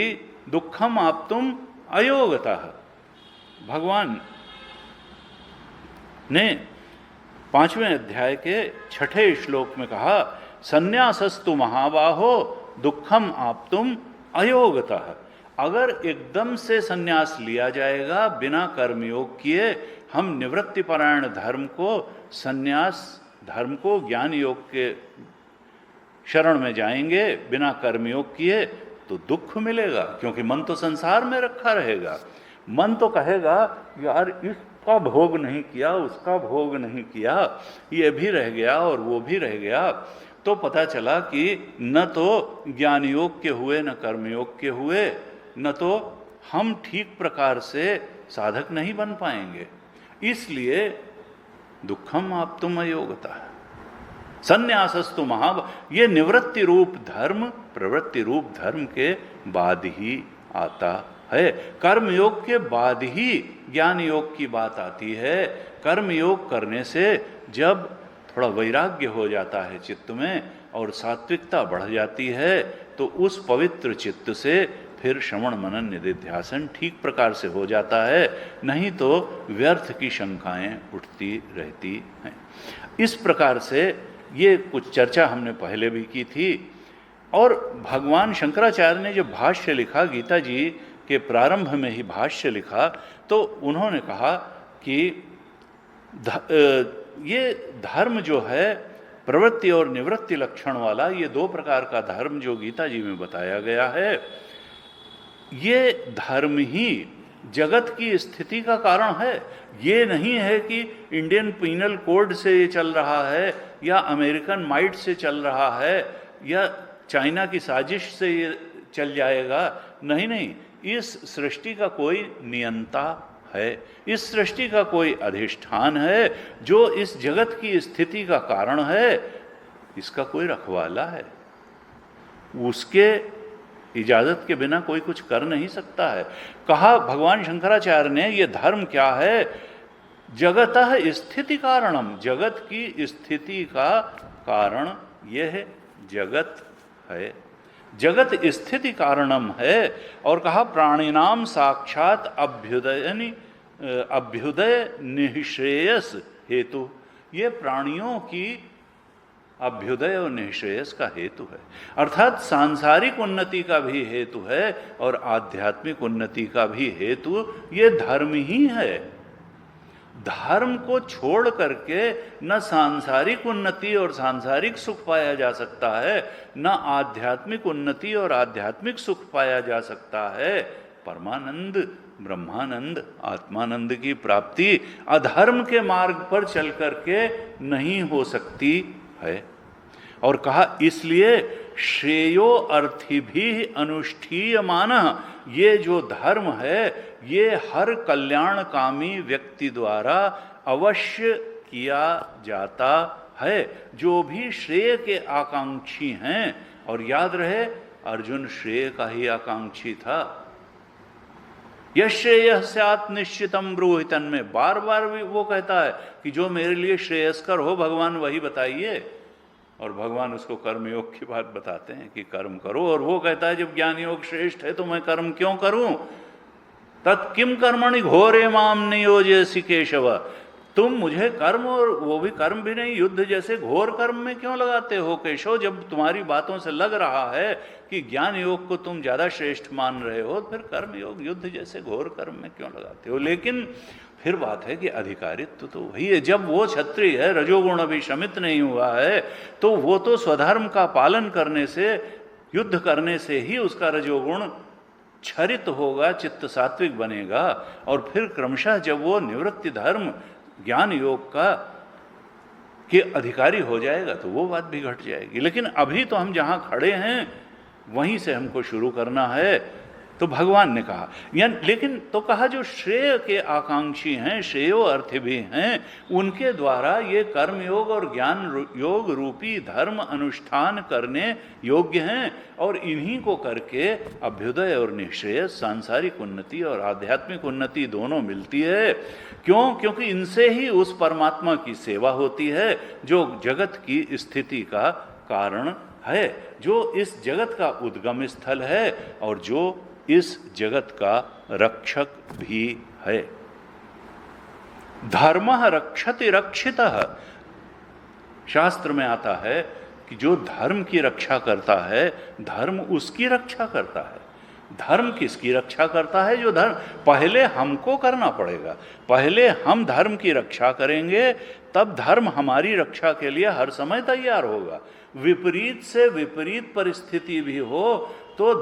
दुखम आप्तुम अयोगतः। भगवान ने 5वें अध्याय के 6ठे श्लोक में कहा, सन्यासस्तु महाबाहो दुखम आप्तुम अयोगतः। अगर एकदम से सन्यास लिया जाएगा बिना कर्मयोग किए, हम निवृत्ति परायण धर्म को, सन्यास धर्म को ज्ञान योग के शरण में जाएंगे बिना कर्मयोग किए, तो दुख मिलेगा। क्योंकि मन तो संसार में रखा रहेगा। मन तो कहेगा यार इसका भोग नहीं किया, उसका भोग नहीं किया, ये भी रह गया और वो भी रह गया। तो पता चला कि न तो ज्ञान योग के हुए, न कर्मयोग के हुए, न तो हम ठीक प्रकार से साधक नहीं बन पाएंगे। इसलिए दुखम आप्तुम अयोगतः सन्यासस्तु महाब। ये निवृत्ति रूप धर्म प्रवृत्ति रूप धर्म के बाद ही आता है। कर्म योग के बाद ही ज्ञान योग की बात आती है। कर्म योग करने से जब थोड़ा वैराग्य हो जाता है चित्त में और सात्विकता बढ़ जाती है, तो उस पवित्र चित्त से फिर श्रवण मनन निधिध्यासन ठीक प्रकार से हो जाता है। नहीं तो व्यर्थ की शंकाएं उठती रहती हैं। इस प्रकार से ये कुछ चर्चा हमने पहले भी की थी। और भगवान शंकराचार्य ने जब भाष्य लिखा, गीता जी के प्रारंभ में ही भाष्य लिखा, तो उन्होंने कहा कि ये धर्म जो है प्रवृत्ति और निवृत्ति लक्षण वाला, ये 2 प्रकार का धर्म जो गीता जी में बताया गया है, ये धर्म ही जगत की स्थिति का कारण है। ये नहीं है कि इंडियन पीनल कोड से ये चल रहा है, या अमेरिकन माइट से चल रहा है, या चाइना की साजिश से ये चल जाएगा। नहीं नहीं, इस सृष्टि का कोई नियंता है, इस सृष्टि का कोई अधिष्ठान है जो इस जगत की स्थिति का कारण है। इसका कोई रखवाला है, उसके इजाजत के बिना कोई कुछ कर नहीं सकता है। कहा भगवान शंकराचार्य ने, ये धर्म क्या है? जगतः स्थिति कारणम, जगत की स्थिति का कारण यह जगत है, जगत स्थिति कारणम है। और कहा प्राणिनाम साक्षात अभ्युदय निःश्रेयस हेतु, ये प्राणियों की अभ्युदय और निःश्रेयस का हेतु है। अर्थात सांसारिक उन्नति का भी हेतु है और आध्यात्मिक उन्नति का भी हेतु ये धर्म ही है। धर्म को छोड़ करके न सांसारिक उन्नति और सांसारिक सुख पाया जा सकता है, न आध्यात्मिक उन्नति और आध्यात्मिक सुख पाया जा सकता है। परमानंद, ब्रह्मानंद, आत्मानंद की प्राप्ति अधर्म के मार्ग पर चल करके नहीं हो सकती है। और कहा इसलिए श्रेयो अर्थी भी अनुष्ठीयमान, ये जो धर्म है ये हर कल्याणकामी व्यक्ति द्वारा अवश्य किया जाता है जो भी श्रेय के आकांक्षी हैं, और याद रहे अर्जुन श्रेय का ही आकांक्षी था। यश्रेयः स्यात् निश्चितम ब्रूहि में बार बार भी वो कहता है कि जो मेरे लिए श्रेयस्कर हो भगवान वही बताइए, और भगवान उसको कर्म योग की बात बताते हैं कि कर्म करो, और वो कहता है जब ज्ञान योग श्रेष्ठ है तो मैं कर्म क्यों करूं, तत्किम कर्मणि घोरे माम नियोजयसि केशव, तुम मुझे कर्म, और वो भी कर्म भी नहीं युद्ध जैसे घोर कर्म में क्यों लगाते हो केशव, जब तुम्हारी बातों से लग रहा है कि ज्ञान योग को तुम ज्यादा श्रेष्ठ मान रहे हो, फिर कर्म योग युद्ध जैसे घोर कर्म में क्यों लगाते हो। लेकिन फिर बात है कि अधिकारित्व तो वही है, जब वो क्षत्रिय है, रजोगुण अभी शमित नहीं हुआ है, तो वो तो स्वधर्म का पालन करने से, युद्ध करने से ही उसका रजोगुण क्षरित होगा, चित्त सात्विक बनेगा, और फिर क्रमशः जब वो निवृत्ति धर्म ज्ञान योग का के अधिकारी हो जाएगा तो वो बात भी घट जाएगी। लेकिन अभी तो हम जहां खड़े हैं वहीं से हमको शुरू करना है। तो भगवान ने कहा लेकिन तो कहा जो श्रेय के आकांक्षी हैं, श्रेयो अर्थ भी हैं, उनके द्वारा ये कर्म योग और ज्ञान योग रूपी धर्म अनुष्ठान करने योग्य हैं, और इन्हीं को करके अभ्युदय और निश्रेय, सांसारिक उन्नति और आध्यात्मिक उन्नति दोनों मिलती है। क्यों? क्योंकि इनसे ही उस परमात्मा की सेवा होती है जो जगत की स्थिति का कारण है, जो इस जगत का उद्गम स्थल है और जो इस जगत का रक्षक भी है। धर्मः रक्षति रक्षितः, शास्त्र में आता है कि जो धर्म की रक्षा करता है, धर्म उसकी रक्षा करता है। धर्म किसकी रक्षा करता है? जो धर्म, पहले हमको करना पड़ेगा, पहले हम धर्म की रक्षा करेंगे, तब धर्म हमारी रक्षा के लिए हर समय तैयार होगा। विपरीत से विपरीत परिस्थिति भी हो तो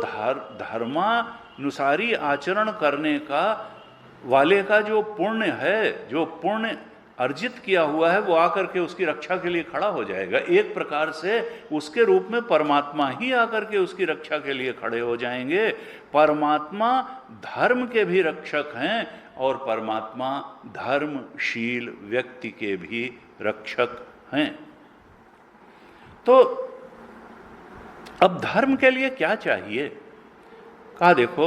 धर्मानुसारी आचरण करने का वाले का जो पुण्य है, जो पुण्य अर्जित किया हुआ है, वो आकर के उसकी रक्षा के लिए खड़ा हो जाएगा। एक प्रकार से उसके रूप में परमात्मा ही आकर के उसकी रक्षा के लिए खड़े हो जाएंगे। परमात्मा धर्म के भी रक्षक हैं और परमात्मा धर्मशील व्यक्ति के भी रक्षक हैं। तो अब धर्म के लिए क्या चाहिए? कहा देखो,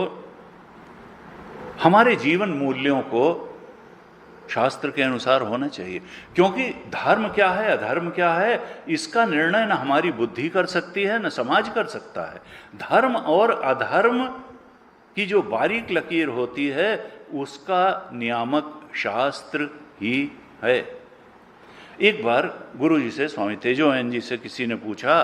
हमारे जीवन मूल्यों को शास्त्र के अनुसार होना चाहिए, क्योंकि धर्म क्या है अधर्म क्या है इसका निर्णय न हमारी बुद्धि कर सकती है न समाज कर सकता है। धर्म और अधर्म की जो बारीक लकीर होती है उसका नियामक शास्त्र ही है। एक बार गुरु जी से, स्वामी तेजोवन जी से किसी ने पूछा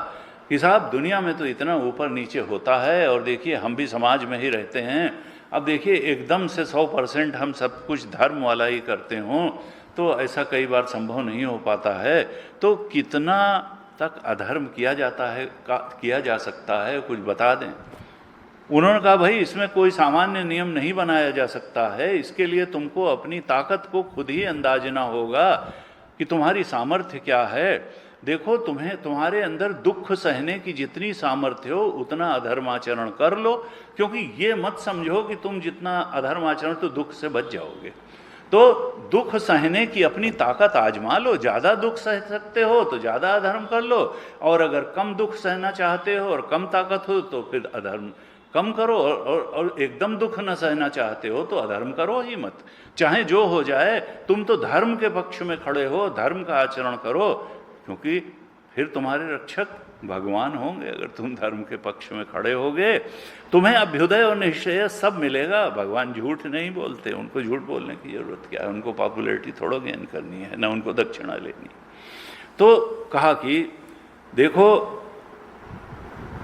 कि साहब दुनिया में तो इतना ऊपर नीचे होता है, और देखिए हम भी समाज में ही रहते हैं, अब देखिए एकदम से 100% हम सब कुछ धर्म वाला ही करते हों तो ऐसा कई बार संभव नहीं हो पाता है, तो कितना तक अधर्म किया जाता है, किया जा सकता है, कुछ बता दें। उन्होंने कहा भाई इसमें कोई सामान्य नियम नहीं बनाया जा सकता है, इसके लिए तुमको अपनी ताकत को खुद ही अंदाजना होगा कि तुम्हारी सामर्थ्य क्या है। देखो तुम्हारे अंदर दुख सहने की जितनी सामर्थ्य हो उतना अधर्माचरण कर लो, क्योंकि ये मत समझो कि तुम जितना अधर्माचरण तो दुख से बच जाओगे। तो दुख सहने की अपनी ताकत आजमा लो, ज़्यादा दुख सह सकते हो तो ज़्यादा अधर्म कर लो, और अगर कम दुख सहना चाहते हो और कम ताकत हो तो फिर अधर्म कम करो, और एकदम दुख न सहना चाहते हो तो अधर्म करो ही मत। चाहे जो हो जाए तुम तो धर्म के पक्ष में खड़े हो, धर्म का आचरण करो, क्योंकि फिर तुम्हारे रक्षक भगवान होंगे। अगर तुम धर्म के पक्ष में खड़े होगे तुम्हें अभ्युदय और निश्चय सब मिलेगा। भगवान झूठ नहीं बोलते, उनको झूठ बोलने की जरूरत क्या है, उनको पॉपुलैरिटी थोड़ा गेन करनी है, ना उनको दक्षिणा लेनी। तो कहा कि देखो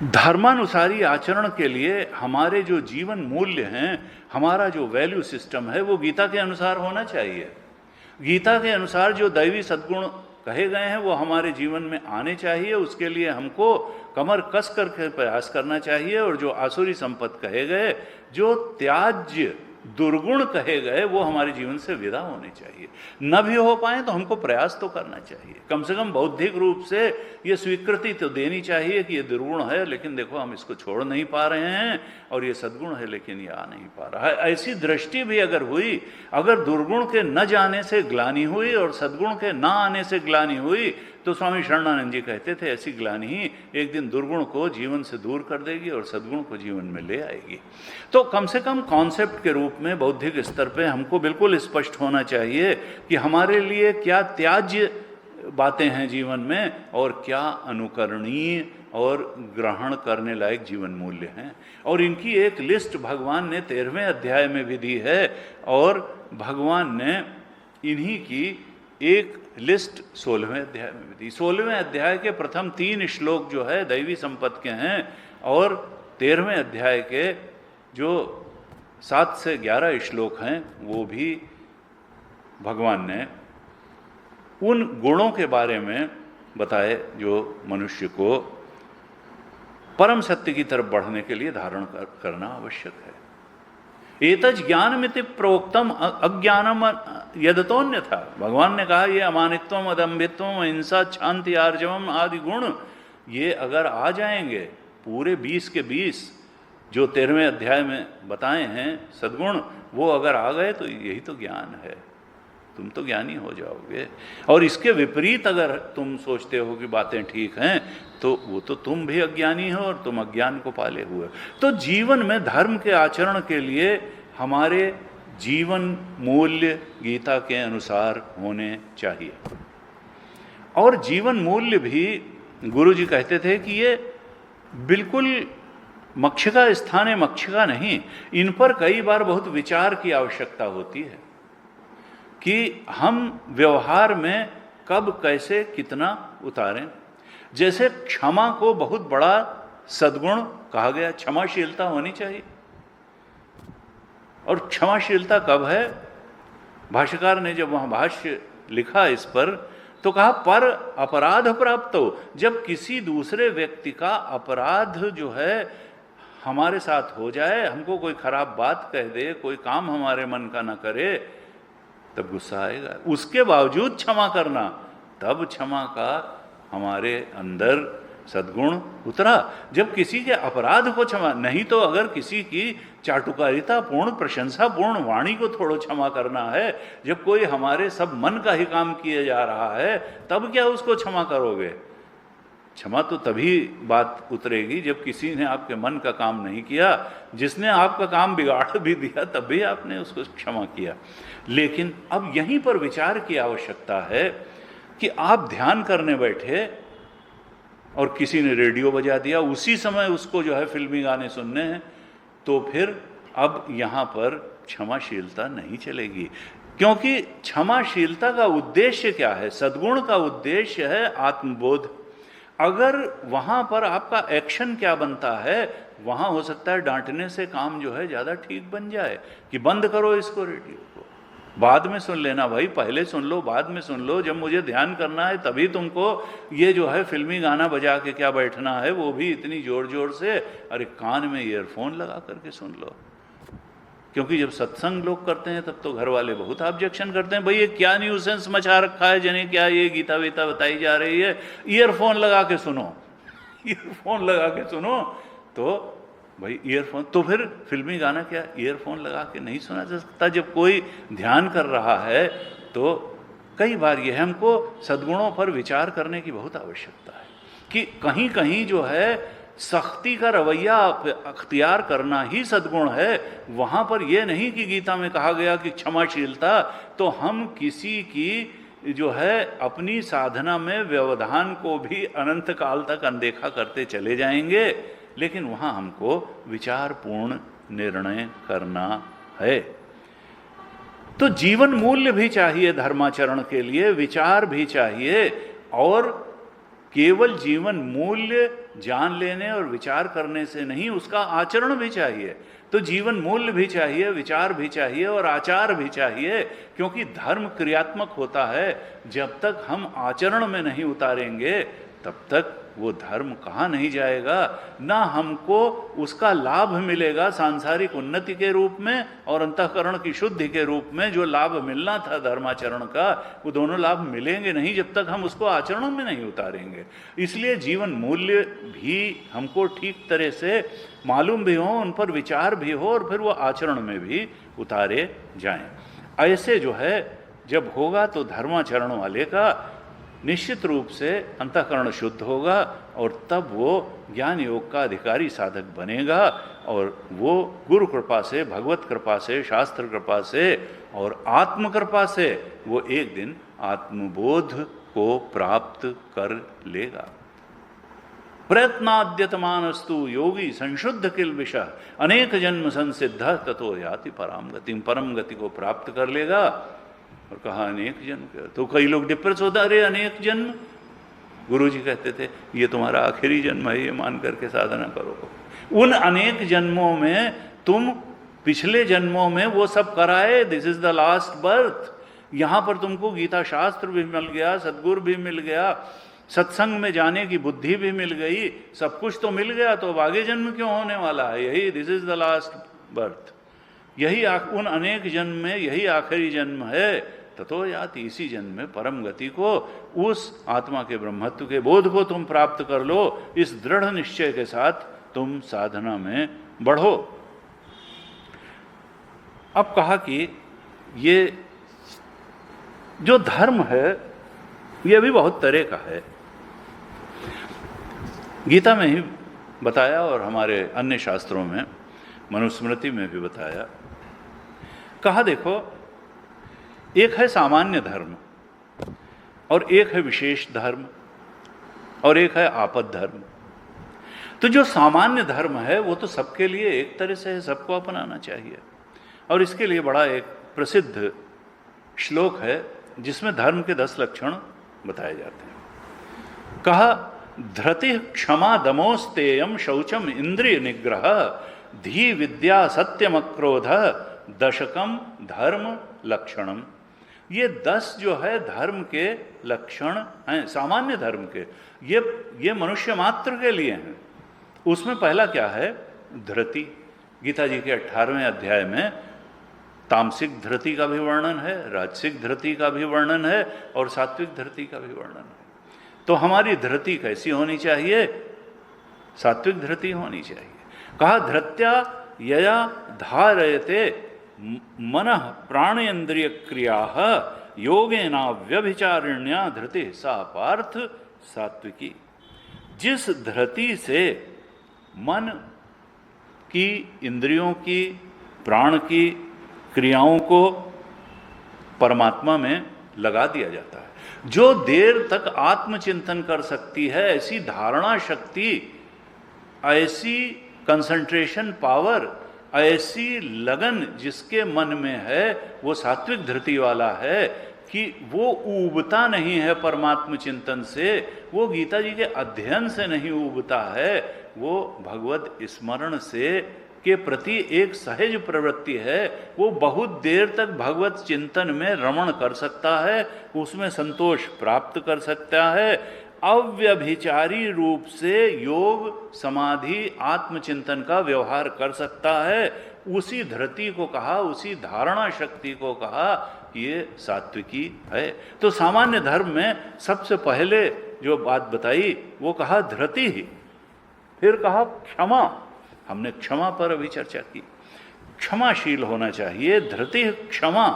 धर्मानुसारी आचरण के लिए हमारे जो जीवन मूल्य हैं, हमारा जो वैल्यू सिस्टम है वो गीता के अनुसार होना चाहिए। गीता के अनुसार जो दैवी सद्गुण कहे गए हैं वो हमारे जीवन में आने चाहिए। उसके लिए हमको कमर कस करके प्रयास करना चाहिए, और जो आसुरी संपत्त कहे गए, जो त्याज्य दुर्गुण कहे गए, वो हमारे जीवन से विदा होने चाहिए। न भी हो पाए तो हमको प्रयास तो करना चाहिए, कम से कम बौद्धिक रूप से ये स्वीकृति तो देनी चाहिए कि ये दुर्गुण है, लेकिन देखो हम इसको छोड़ नहीं पा रहे हैं, और ये सद्गुण है लेकिन ये आ नहीं पा रहा है। ऐसी दृष्टि भी अगर हुई, अगर दुर्गुण के न जाने से ग्लानि हुई और सद्गुण के न आने से ग्लानि हुई, तो स्वामी शरणानंद जी कहते थे ऐसी ग्लानि ही एक दिन दुर्गुण को जीवन से दूर कर देगी और सद्गुण को जीवन में ले आएगी। तो कम से कम कॉन्सेप्ट के रूप में बौद्धिक स्तर पे हमको बिल्कुल स्पष्ट होना चाहिए कि हमारे लिए क्या त्याज्य बातें हैं जीवन में और क्या अनुकरणीय और ग्रहण करने लायक जीवन मूल्य हैं। और इनकी एक लिस्ट भगवान ने 13वें अध्याय में भी दी है और भगवान ने इन्हीं की एक लिस्ट 16वें अध्याय में भी दी। 16वें अध्याय के प्रथम 3 श्लोक जो है दैवी संपत्ति के हैं और 13वें अध्याय के जो 7 से 11 श्लोक हैं वो भी भगवान ने उन गुणों के बारे में बताए जो मनुष्य को परम सत्य की तरफ बढ़ने के लिए धारण करना आवश्यक है। एतज ज्ञानमिति प्रोक्तम अज्ञानम यदतोन्य था। भगवान ने कहा ये अमानित्वम, अदम्भित्वम, अहिंसा, शांति, आर्जवम आदि गुण ये अगर आ जाएंगे पूरे 20 के 20 जो 13वें अध्याय में बताए हैं सद्गुण, वो अगर आ गए तो यही तो ज्ञान है, तुम तो ज्ञानी हो जाओगे। और इसके विपरीत अगर तुम सोचते हो कि बातें ठीक हैं तो वो तो तुम भी अज्ञानी हो और तुम अज्ञान को पाले हुए। तो जीवन में धर्म के आचरण के लिए हमारे जीवन मूल्य गीता के अनुसार होने चाहिए। और जीवन मूल्य भी गुरु जी कहते थे कि ये बिल्कुल मक्षिका स्थाने मक्षिका नहीं, इन पर कई बार बहुत विचार की आवश्यकता होती है कि हम व्यवहार में कब कैसे कितना उतारें। जैसे क्षमा को बहुत बड़ा सद्गुण कहा गया, क्षमाशीलता होनी चाहिए। और क्षमाशीलता कब है? भाष्यकार ने जब वहाँ भाष्य लिखा इस पर तो कहा पर अपराध प्राप्त हो, जब किसी दूसरे व्यक्ति का अपराध जो है हमारे साथ हो जाए, हमको कोई खराब बात कह दे, कोई काम हमारे मन का ना करे, तब गुस्सा आएगा। उसके बावजूद क्षमा करना, तब क्षमा का हमारे अंदर सद्गुण उतरा। जब किसी के अपराध को क्षमा, नहीं तो अगर किसी की चाटुकारिता पूर्ण प्रशंसा पूर्ण वाणी को थोड़ा क्षमा करना है, जब कोई हमारे सब मन का ही काम किया जा रहा है, तब क्या उसको क्षमा करोगे? क्षमा तो तभी बात उतरेगी जब किसी ने आपके मन का काम नहीं किया, जिसने आपका काम बिगाड़ भी दिया तब भी आपने उसको क्षमा किया। लेकिन अब यहीं पर विचार की आवश्यकता है कि आप ध्यान करने बैठे और किसी ने रेडियो बजा दिया, उसी समय उसको जो है फिल्मी गाने सुनने हैं, तो फिर अब यहाँ पर क्षमाशीलता नहीं चलेगी। क्योंकि क्षमाशीलता का उद्देश्य क्या है? सद्गुण का उद्देश्य है आत्मबोध। अगर वहाँ पर आपका एक्शन क्या बनता है, वहाँ हो सकता है डांटने से काम जो है ज़्यादा ठीक बन जाए कि बंद करो इसको, रेडियो को बाद में सुन लेना भाई, पहले सुन लो बाद में सुन लो, जब मुझे ध्यान करना है तभी तुमको ये जो है फिल्मी गाना बजा के क्या बैठना है, वो भी इतनी ज़ोर ज़ोर से। अरे कान में ईयरफोन लगा करके सुन लो। क्योंकि जब सत्संग लोग करते हैं तब तो घर वाले बहुत ऑब्जेक्शन करते हैं, भाई ये क्या न्यूसेंस मचा रखा है, जने क्या ये गीता वीता बताई जा रही है, ईयरफोन लगा के सुनो, ईयरफोन लगा के सुनो। तो भाई ईयरफोन, तो फिर फिल्मी गाना क्या ईयरफोन लगा के नहीं सुना जा सकता? जब कोई ध्यान कर रहा है तो कई बार यह हमको सद्गुणों पर विचार करने की बहुत आवश्यकता है कि कहीं कहीं जो है सख्ती का रवैया अख्तियार करना ही सद्गुण है। वहाँ पर यह नहीं कि गीता में कहा गया कि क्षमाशीलता, तो हम किसी की जो है अपनी साधना में व्यवधान को भी अनंत काल तक अनदेखा करते चले जाएंगे। लेकिन वहाँ हमको विचारपूर्ण निर्णय करना है। तो जीवन मूल्य भी चाहिए धर्माचरण के लिए, विचार भी चाहिए, और केवल जीवन मूल्य जान लेने और विचार करने से नहीं, उसका आचरण भी चाहिए। तो जीवन मूल्य भी चाहिए, विचार भी चाहिए और आचार भी चाहिए। क्योंकि धर्म क्रियात्मक होता है, जब तक हम आचरण में नहीं उतारेंगे तब तक वो धर्म कहाँ नहीं जाएगा। ना हमको उसका लाभ मिलेगा सांसारिक उन्नति के रूप में और अंतःकरण की शुद्धि के रूप में। जो लाभ मिलना था धर्माचरण का, वो दोनों लाभ मिलेंगे नहीं जब तक हम उसको आचरण में नहीं उतारेंगे। इसलिए जीवन मूल्य भी हमको ठीक तरह से मालूम भी हो, उन पर विचार भी हो और फिर वो आचरण में भी उतारे जाएं। ऐसे जो है जब होगा तो धर्माचरण वाले का निश्चित रूप से अंतःकरण शुद्ध होगा और तब वो ज्ञान योग का अधिकारी साधक बनेगा और वो गुरु कृपा से, भगवत कृपा से, शास्त्र कृपा से और आत्म कृपा से वो एक दिन आत्मबोध को प्राप्त कर लेगा। प्रयत्नाद्यतमानस्तु योगी संशुद्ध किल विषः अनेक जन्म संसिद्ध ततो याति परम गतिम, परम गति को प्राप्त कर लेगा। और कहा अनेक जन्म, तो कई लोग डिप्रेस होता, अरे अनेक जन्म, गुरु जी कहते थे ये तुम्हारा आखिरी जन्म है, ये मान करके साधना करो। उन अनेक जन्मों में तुम पिछले जन्मों में वो सब कराए, this is the last birth. यहां पर तुमको गीता शास्त्र भी मिल गया, सद्गुरु भी मिल गया, सत्संग में जाने की बुद्धि भी मिल गई, सब कुछ तो मिल गया, तो अब आगे जन्म क्यों होने वाला है? यही this is the last birth, यही उन अनेक जन्म में यही आखिरी जन्म है। ततो याति, इसी जन्म में परम गति को, उस आत्मा के ब्रह्मत्व के बोध को तुम प्राप्त कर लो। इस दृढ़ निश्चय के साथ तुम साधना में बढ़ो। अब कहा कि ये जो धर्म है ये भी बहुत तरह का है। गीता में ही बताया और हमारे अन्य शास्त्रों में, मनुस्मृति में भी बताया। कहा देखो, एक है सामान्य धर्म और एक है विशेष धर्म और एक है आपद धर्म। तो जो सामान्य धर्म है वो तो सबके लिए एक तरह से है, सबको अपनाना चाहिए। और इसके लिए बड़ा एक प्रसिद्ध श्लोक है जिसमें धर्म के 10 लक्षण बताए जाते हैं। कहा, धृति क्षमा दमोस्तेयम शौचम इंद्रिय निग्रह धी विद्या सत्यम क्रोध दशकम धर्म लक्षणम। ये 10 जो है धर्म के लक्षण हैं, सामान्य धर्म के। ये मनुष्य मात्र के लिए हैं। उसमें पहला क्या है? धृति। गीता जी के 18वें अध्याय में तामसिक धृति का भी वर्णन है, राजसिक धृति का भी वर्णन है और सात्विक धृति का भी वर्णन है। तो हमारी धृति कैसी होनी चाहिए? सात्विक धृति होनी चाहिए। कहा, धृत्या यया धारयते मनः प्राणेन्द्रिय क्रिया योगेना व्यभिचारिण्या धृति सा पार्थ सात्विकी। जिस धृति से मन की, इंद्रियों की, प्राण की क्रियाओं को परमात्मा में लगा दिया जाता है, जो देर तक आत्मचिंतन कर सकती है, ऐसी धारणा शक्ति, ऐसी कंसंट्रेशन पावर, ऐसी लगन जिसके मन में है, वो सात्विक धृति वाला है कि वो ऊबता नहीं है परमात्म चिंतन से, वो गीता जी के अध्ययन से नहीं ऊबता है, वो भगवत स्मरण से के प्रति एक सहज प्रवृत्ति है। वो बहुत देर तक भगवत चिंतन में रमण कर सकता है, उसमें संतोष प्राप्त कर सकता है, अव्यभिचारी रूप से योग, समाधि, आत्मचिंतन का व्यवहार कर सकता है। उसी धृति को कहा, उसी धारणा शक्ति को कहा, ये सात्विकी है। तो सामान्य धर्म में सबसे पहले जो बात बताई वो कहा धृति ही, फिर कहा क्षमा। हमने क्षमा पर अभी चर्चा की। क्षमाशील होना चाहिए, धृति क्षमा,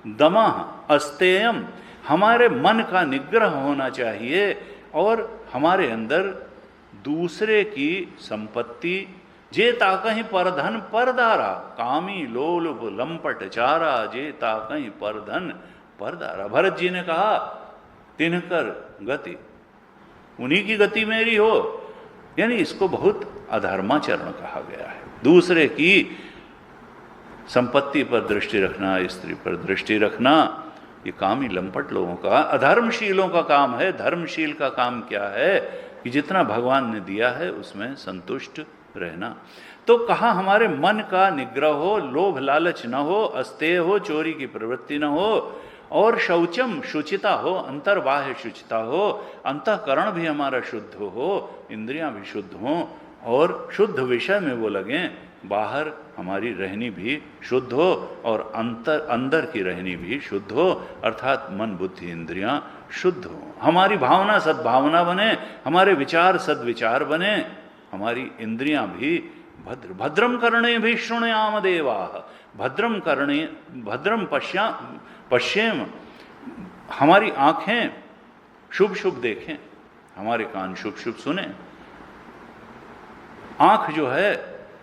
दमः अस्तेयम, हमारे मन का निग्रह होना चाहिए और हमारे अंदर दूसरे की संपत्ति, जेता कहीं परधन परदारा, कामी लोलुप लंपट चारा, जेता कहीं परधन परदारा। भरत जी ने कहा तिनकर गति, उन्हीं की गति मेरी हो, यानी इसको बहुत अधर्माचरण कहा गया है। दूसरे की संपत्ति पर दृष्टि रखना, स्त्री पर दृष्टि रखना, ये काम ही लंपट लोगों का, अधर्मशीलों का काम है। धर्मशील का काम क्या है कि जितना भगवान ने दिया है उसमें संतुष्ट रहना। तो कहा हमारे मन का निग्रह हो, लोभ लालच न हो, अस्तेय हो, चोरी की प्रवृत्ति न हो, और शौचम शुचिता हो, अंतर्बाह्य शुचिता हो, अंतःकरण भी हमारा शुद्ध हो, इंद्रियां भी शुद्ध हों और शुद्ध विषय में वो लगें, बाहर हमारी रहनी भी शुद्ध हो और अंदर की रहनी भी शुद्ध हो, अर्थात मन बुद्धि इंद्रियां शुद्ध हो, हमारी भावना सद्भावना बने, हमारे विचार सद्विचार बने, हमारी इंद्रियां भी भद्रम कर्णे भी शृणुयाम देवाः, भद्रम कर्णे भद्रम पश्येम, हमारी आँखें शुभ शुभ देखें, हमारे कान शुभ शुभ सुने, आंख जो है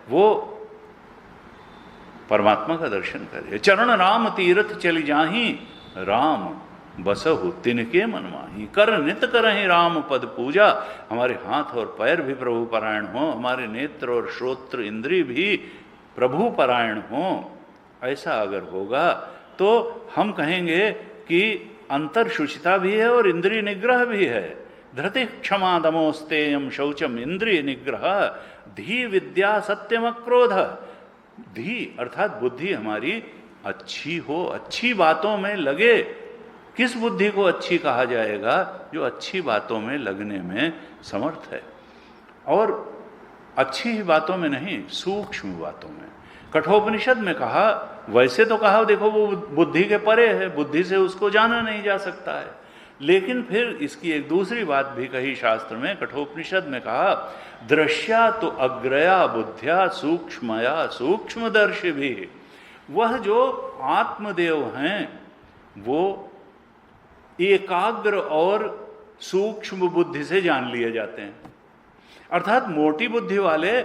वो परमात्मा का दर्शन करे। चरण राम तीर्थ चली जाही, राम बसहु तिनके मन माही। कर नित करहि राम पद पूजा, हमारे हाथ और पैर भी प्रभु परायण हो, हमारे नेत्र और श्रोत्र इंद्रिय भी प्रभु परायण हो। ऐसा अगर होगा तो हम कहेंगे कि अंतर शुचिता भी है और इंद्रिय निग्रह भी है। धृति क्षमा दमोस्तेयम शौचम इंद्रिय निग्रह, धी विद्या सत्यम क्रोध। धी अर्थात बुद्धि हमारी अच्छी हो, अच्छी बातों में लगे। किस बुद्धि को अच्छी कहा जाएगा? जो अच्छी बातों में लगने में समर्थ है, और अच्छी ही बातों में नहीं, सूक्ष्म बातों में। कठोपनिषद में कहा, वैसे तो कहा देखो वो बुद्धि के परे है, बुद्धि से उसको जाना नहीं जा सकता है, लेकिन फिर इसकी एक दूसरी बात भी कही शास्त्र में। कठोपनिषद में कहा, दृश्या तो अग्रया बुद्धिया सूक्ष्मया सूक्ष्मदर्शी भी। वह जो आत्मदेव हैं वो एकाग्र और सूक्ष्म बुद्धि से जान लिए जाते हैं। अर्थात मोटी बुद्धि वाले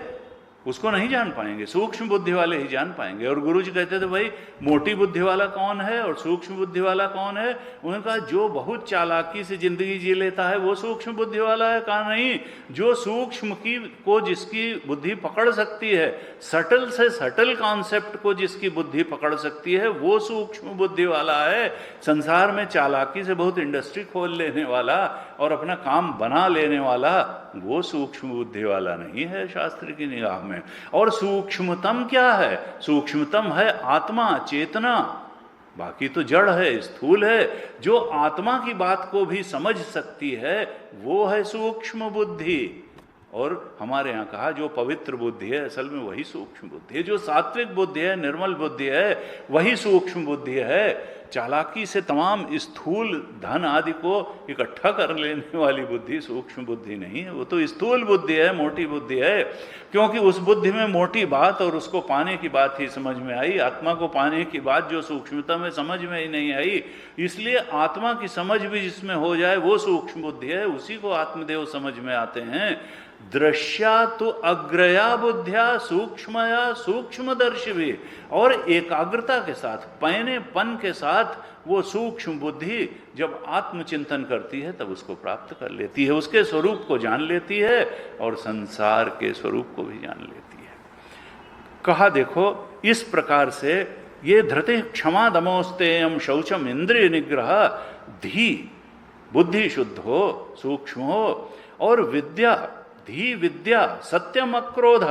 उसको नहीं जान पाएंगे, सूक्ष्म बुद्धि वाले ही जान पाएंगे। और गुरु जी कहते थे, भाई मोटी बुद्धि वाला कौन है और सूक्ष्म बुद्धि वाला कौन है? उन्होंने कहा, जो बहुत चालाकी से जिंदगी जी लेता है वो सूक्ष्म बुद्धि वाला है। कहा नहीं, जो सूक्ष्म की को जिसकी बुद्धि पकड़ सकती है, सटल से सटल कॉन्सेप्ट को जिसकी बुद्धि पकड़ सकती है, वो सूक्ष्म बुद्धि वाला है। संसार में चालाकी से बहुत इंडस्ट्री खोल लेने वाला और अपना काम बना लेने वाला, वो सूक्ष्म बुद्धि वाला नहीं है शास्त्र की निगाह में। और सूक्ष्मतम क्या है? सूक्ष्मतम है आत्मा, चेतना। बाकी तो जड़ है, स्थूल है। जो आत्मा की बात को भी समझ सकती है वो है सूक्ष्म बुद्धि। और हमारे यहाँ कहा, जो पवित्र बुद्धि है असल में वही सूक्ष्म बुद्धि है। जो सात्विक बुद्धि है, निर्मल बुद्धि है, वही सूक्ष्म बुद्धि है। चालाकी से तमाम स्थूल धन आदि को इकट्ठा कर लेने वाली बुद्धि सूक्ष्म बुद्धि नहीं है, वो तो स्थूल बुद्धि है, मोटी बुद्धि है। क्योंकि उस बुद्धि में मोटी बात और उसको पाने की बात ही समझ में आई, आत्मा को पाने की बात जो सूक्ष्मता में समझ में ही नहीं आई। इसलिए आत्मा की समझ भी जिसमें हो जाए वो सूक्ष्म बुद्धि है, उसी को आत्मदेव समझ में आते हैं। दृश्या तो अग्रया बुद्धिया सूक्ष्मया सूक्ष्मदर्शी भी। और एकाग्रता के साथ, पैनेपन के साथ वो सूक्ष्म बुद्धि जब आत्मचिंतन करती है तब उसको प्राप्त कर लेती है, उसके स्वरूप को जान लेती है और संसार के स्वरूप को भी जान लेती है। कहा देखो, इस प्रकार से ये धृति क्षमा दमोस्तेयम शौचम इंद्रिय निग्रह, धी बुद्धि शुद्ध हो, सूक्ष्म हो, और विद्या, धी विद्या सत्यम अक्रोध।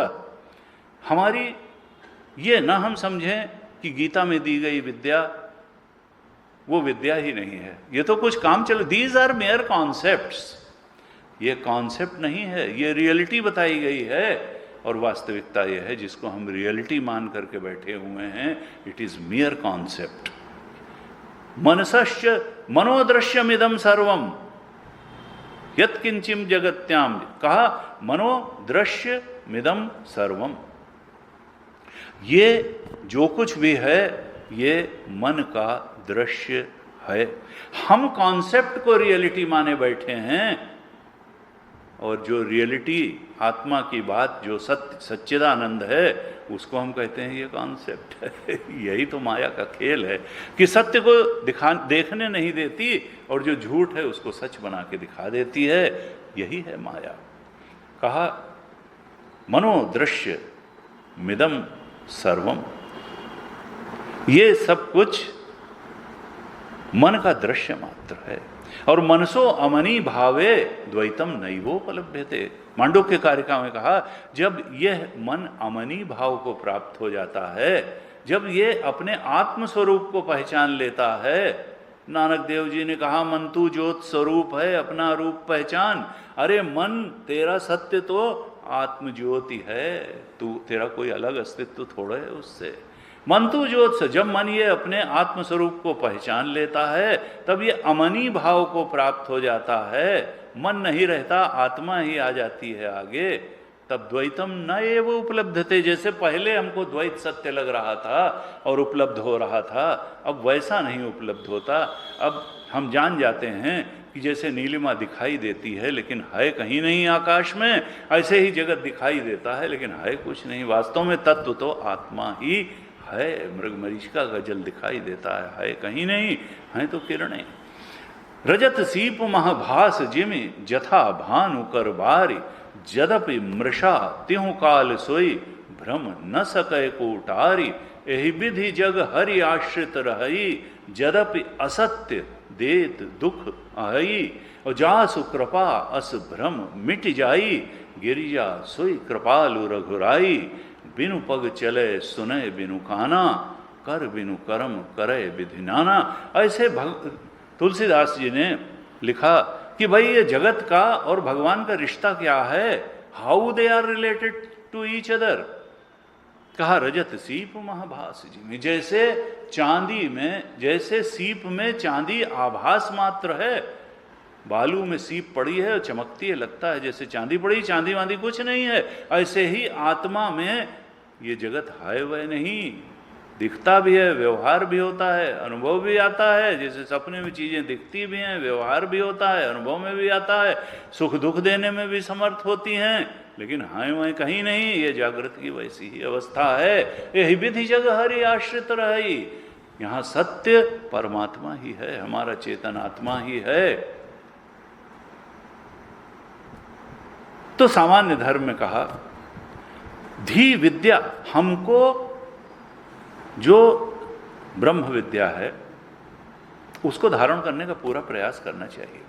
हमारी ये ना हम समझें कि गीता में दी गई विद्या वो विद्या ही नहीं है, ये तो कुछ काम चलो। दीज आर मेयर कॉन्सेप्ट्स, ये कॉन्सेप्ट नहीं है, ये रियलिटी बताई गई है। और वास्तविकता ये है जिसको हम रियलिटी मान करके बैठे हुए हैं, इट इज मेयर कॉन्सेप्ट। मनसश्च मनोदृश्यमिदम सर्वम यत्किंचिम जगत्याम। कहा, मनोदृश्य मिदम सर्वम, ये जो कुछ भी है ये मन का दृश्य है। हम कॉन्सेप्ट को रियलिटी माने बैठे हैं, और जो रियलिटी आत्मा की बात, जो सत्य सच्चिदानंद है, उसको हम कहते हैं ये कॉन्सेप्ट है। यही तो माया का खेल है कि सत्य को देखने नहीं देती और जो झूठ है उसको सच बना के दिखा देती है। यही है माया। कहा, मनोदृश्य मिदम सर्वम, ये सब कुछ मन का दृश्य मात्र है। और मनसो अमनी भावे द्वैतम नैवोपलभ्यते। मांडुक्य कारिका में कहा, जब यह मन अमनी भाव को प्राप्त हो जाता है, जब ये अपने आत्म स्वरूप को पहचान लेता है। नानक देव जी ने कहा, मन तू ज्योत स्वरूप है, अपना रूप पहचान। अरे मन, तेरा सत्य तो आत्म ज्योति है, तू, तेरा कोई अलग अस्तित्व थोड़ा है उससे। मन तू ज्योत से, जब मन ये अपने आत्म स्वरूप को पहचान लेता है तब ये अमनी भाव को प्राप्त हो जाता है। मन नहीं रहता, आत्मा ही आ जाती है आगे। तब द्वैतम न एव उपलब्धते, जैसे पहले हमको द्वैत सत्य लग रहा था और उपलब्ध हो रहा था, अब वैसा नहीं उपलब्ध होता। अब हम जान जाते हैं कि जैसे नीलिमा दिखाई देती है लेकिन है कहीं नहीं आकाश में, ऐसे ही जगत दिखाई देता है लेकिन है कुछ नहीं। वास्तव में तत्व तो आत्मा ही है। मृगमरीचिका का जल दिखाई देता है कहीं नहीं, है तो किरणें। रजत सीप महाभास जिमि जथा भानु कर बारी, जदपि मृषा तिहु काल सोई भ्रम न सकै को टारी। एहि विधि जग हरि आश्रित रही, जदपि असत्य देत दुख आई। और जासु कृपा अस भ्रम मिट जाई, गिरिजा सोई कृपालु रघुराई। बिनु पग चले सुने बिनु काना, कर बिनु कर्म करे विधि नाना। ऐसे तुलसीदास जी ने लिखा कि भाई ये जगत का और भगवान का रिश्ता क्या है, how they are related to each other. कहा रजत सीप महाभास जी में, जैसे चांदी में, जैसे सीप में चांदी आभास मात्र है, बालू में सीप पड़ी है और चमकती है, लगता है जैसे चांदी पड़ी, चांदी वांदी कुछ नहीं है। ऐसे ही आत्मा में ये जगत है वह नहीं, दिखता भी है, व्यवहार भी होता है, अनुभव भी आता है। जैसे सपने में चीजें दिखती भी हैं, व्यवहार भी होता है, अनुभव में भी आता है, सुख दुख देने में भी समर्थ होती हैं, लेकिन हाय वह कहीं नहीं। ये जागृत की वैसी ही अवस्था है। यही विधि जग हरि आश्रित रही। यहाँ सत्य परमात्मा ही है, हमारा चेतन आत्मा ही है। तो सामान्य धर्म में कहा धी विद्या, हमको जो ब्रह्म विद्या है उसको धारण करने का पूरा प्रयास करना चाहिए।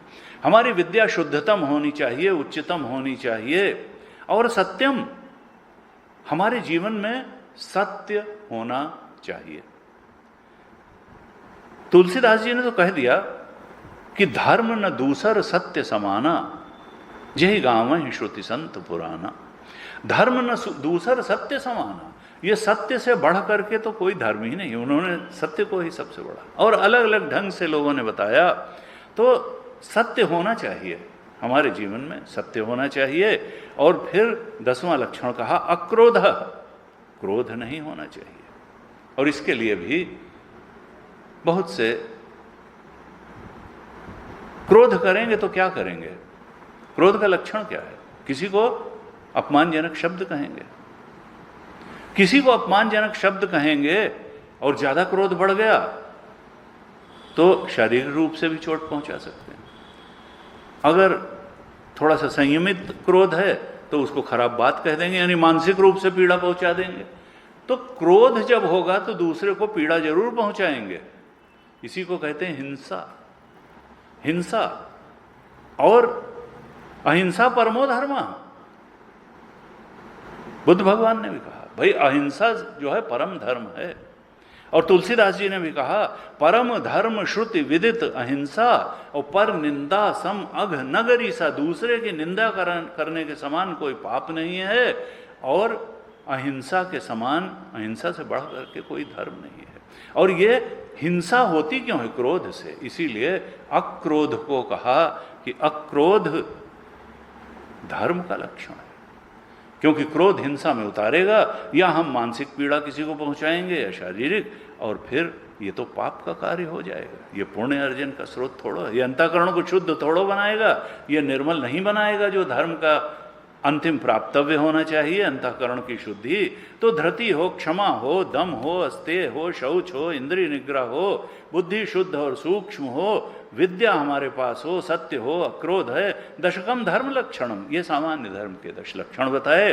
हमारी विद्या शुद्धतम होनी चाहिए, उच्चतम होनी चाहिए और सत्यम, हमारे जीवन में सत्य होना चाहिए। तुलसीदास जी ने तो कह दिया कि धर्म न दूसर सत्य समाना, जही गावं श्रुति संत पुराना। धर्म न दूसर सत्य समाना, ये सत्य से बढ़ करके तो कोई धर्म ही नहीं। उन्होंने सत्य को ही सबसे बड़ा और अलग अलग ढंग से लोगों ने बताया। तो सत्य होना चाहिए हमारे जीवन में, सत्य होना चाहिए। और फिर 10वां लक्षण कहा अक्रोध, क्रोध नहीं होना चाहिए। और इसके लिए भी बहुत से क्रोध करेंगे तो क्या करेंगे, क्रोध का लक्षण क्या है? किसी को अपमानजनक शब्द कहेंगे, किसी को अपमानजनक शब्द कहेंगे और ज्यादा क्रोध बढ़ गया तो शारीरिक रूप से भी चोट पहुंचा सकते हैं। अगर थोड़ा सा संयमित क्रोध है तो उसको खराब बात कह देंगे, यानी मानसिक रूप से पीड़ा पहुंचा देंगे। तो क्रोध जब होगा तो दूसरे को पीड़ा जरूर पहुंचाएंगे। इसी को कहते हैं हिंसा। हिंसा और अहिंसा परमो धर्म, बुद्ध भगवान ने भी कहा भाई अहिंसा जो है परम धर्म है। और तुलसीदास जी ने भी कहा परम धर्म श्रुति विदित अहिंसा, और पर निंदा सम अघ नगरी सा। दूसरे की निंदा करने के समान कोई पाप नहीं है और अहिंसा के समान, अहिंसा से बढ़ करके कोई धर्म नहीं है। और ये हिंसा होती क्यों है? क्रोध से। इसीलिए अक्रोध को कहा कि अक्रोध धर्म का लक्षण है, क्योंकि क्रोध हिंसा में उतारेगा, या हम मानसिक पीड़ा किसी को पहुंचाएंगे या शारीरिक, और फिर ये तो पाप का कार्य हो जाएगा। ये पुण्य अर्जन का स्रोत थोड़ो, ये अंतःकरण को शुद्ध थोड़ो बनाएगा, ये निर्मल नहीं बनाएगा जो धर्म का अंतिम प्राप्तव्य होना चाहिए, अंतःकरण की शुद्धि। तो धृति हो, क्षमा हो, दम हो, अस्तेय हो, शौच हो, इंद्रिय निग्रह हो, बुद्धि शुद्ध और सूक्ष्म हो, विद्या हमारे पास हो, सत्य हो, अक्रोध है। दशकम धर्म लक्षणम, ये सामान्य धर्म के 10 लक्षण बताए।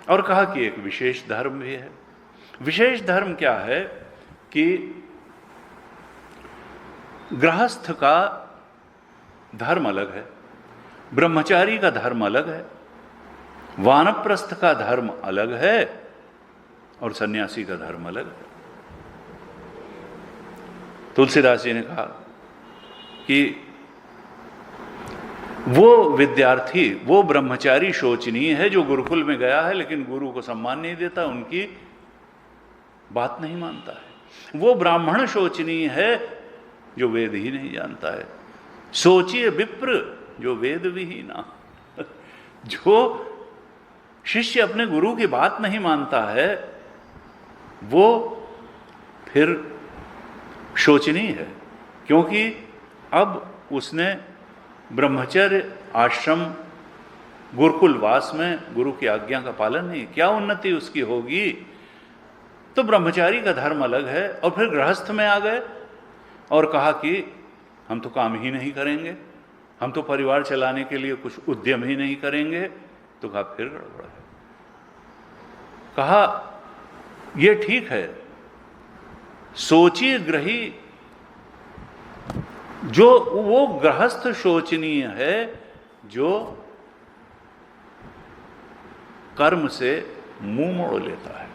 और कहा कि एक विशेष धर्म भी है। विशेष धर्म क्या है कि गृहस्थ का धर्म अलग है, ब्रह्मचारी का धर्म अलग है, वानप्रस्थ का धर्म अलग है और सन्यासी का धर्म अलग है। तुलसीदास जी ने कहा कि वो विद्यार्थी, वो ब्रह्मचारी शोचनीय है जो गुरुकुल में गया है लेकिन गुरु को सम्मान नहीं देता, उनकी बात नहीं मानता है। वो ब्राह्मण शोचनीय है जो वेद ही नहीं जानता है। सोचिए विप्र जो वेद विहीना। जो शिष्य अपने गुरु की बात नहीं मानता है वो फिर शोचनीय है, क्योंकि अब उसने ब्रह्मचर्य आश्रम गुरुकुलवास में गुरु की आज्ञा का पालन नहीं, क्या उन्नति उसकी होगी? तो ब्रह्मचारी का धर्म अलग है। और फिर गृहस्थ में आ गए और कहा कि हम तो काम ही नहीं करेंगे, हम तो परिवार चलाने के लिए कुछ उद्यम ही नहीं करेंगे। तो कहा फिर गड़बड़ है। कहा यह ठीक है, सोचिए ग्रही, जो वो गृहस्थ शोचनीय है जो कर्म से मुंह मोड़ लेता है,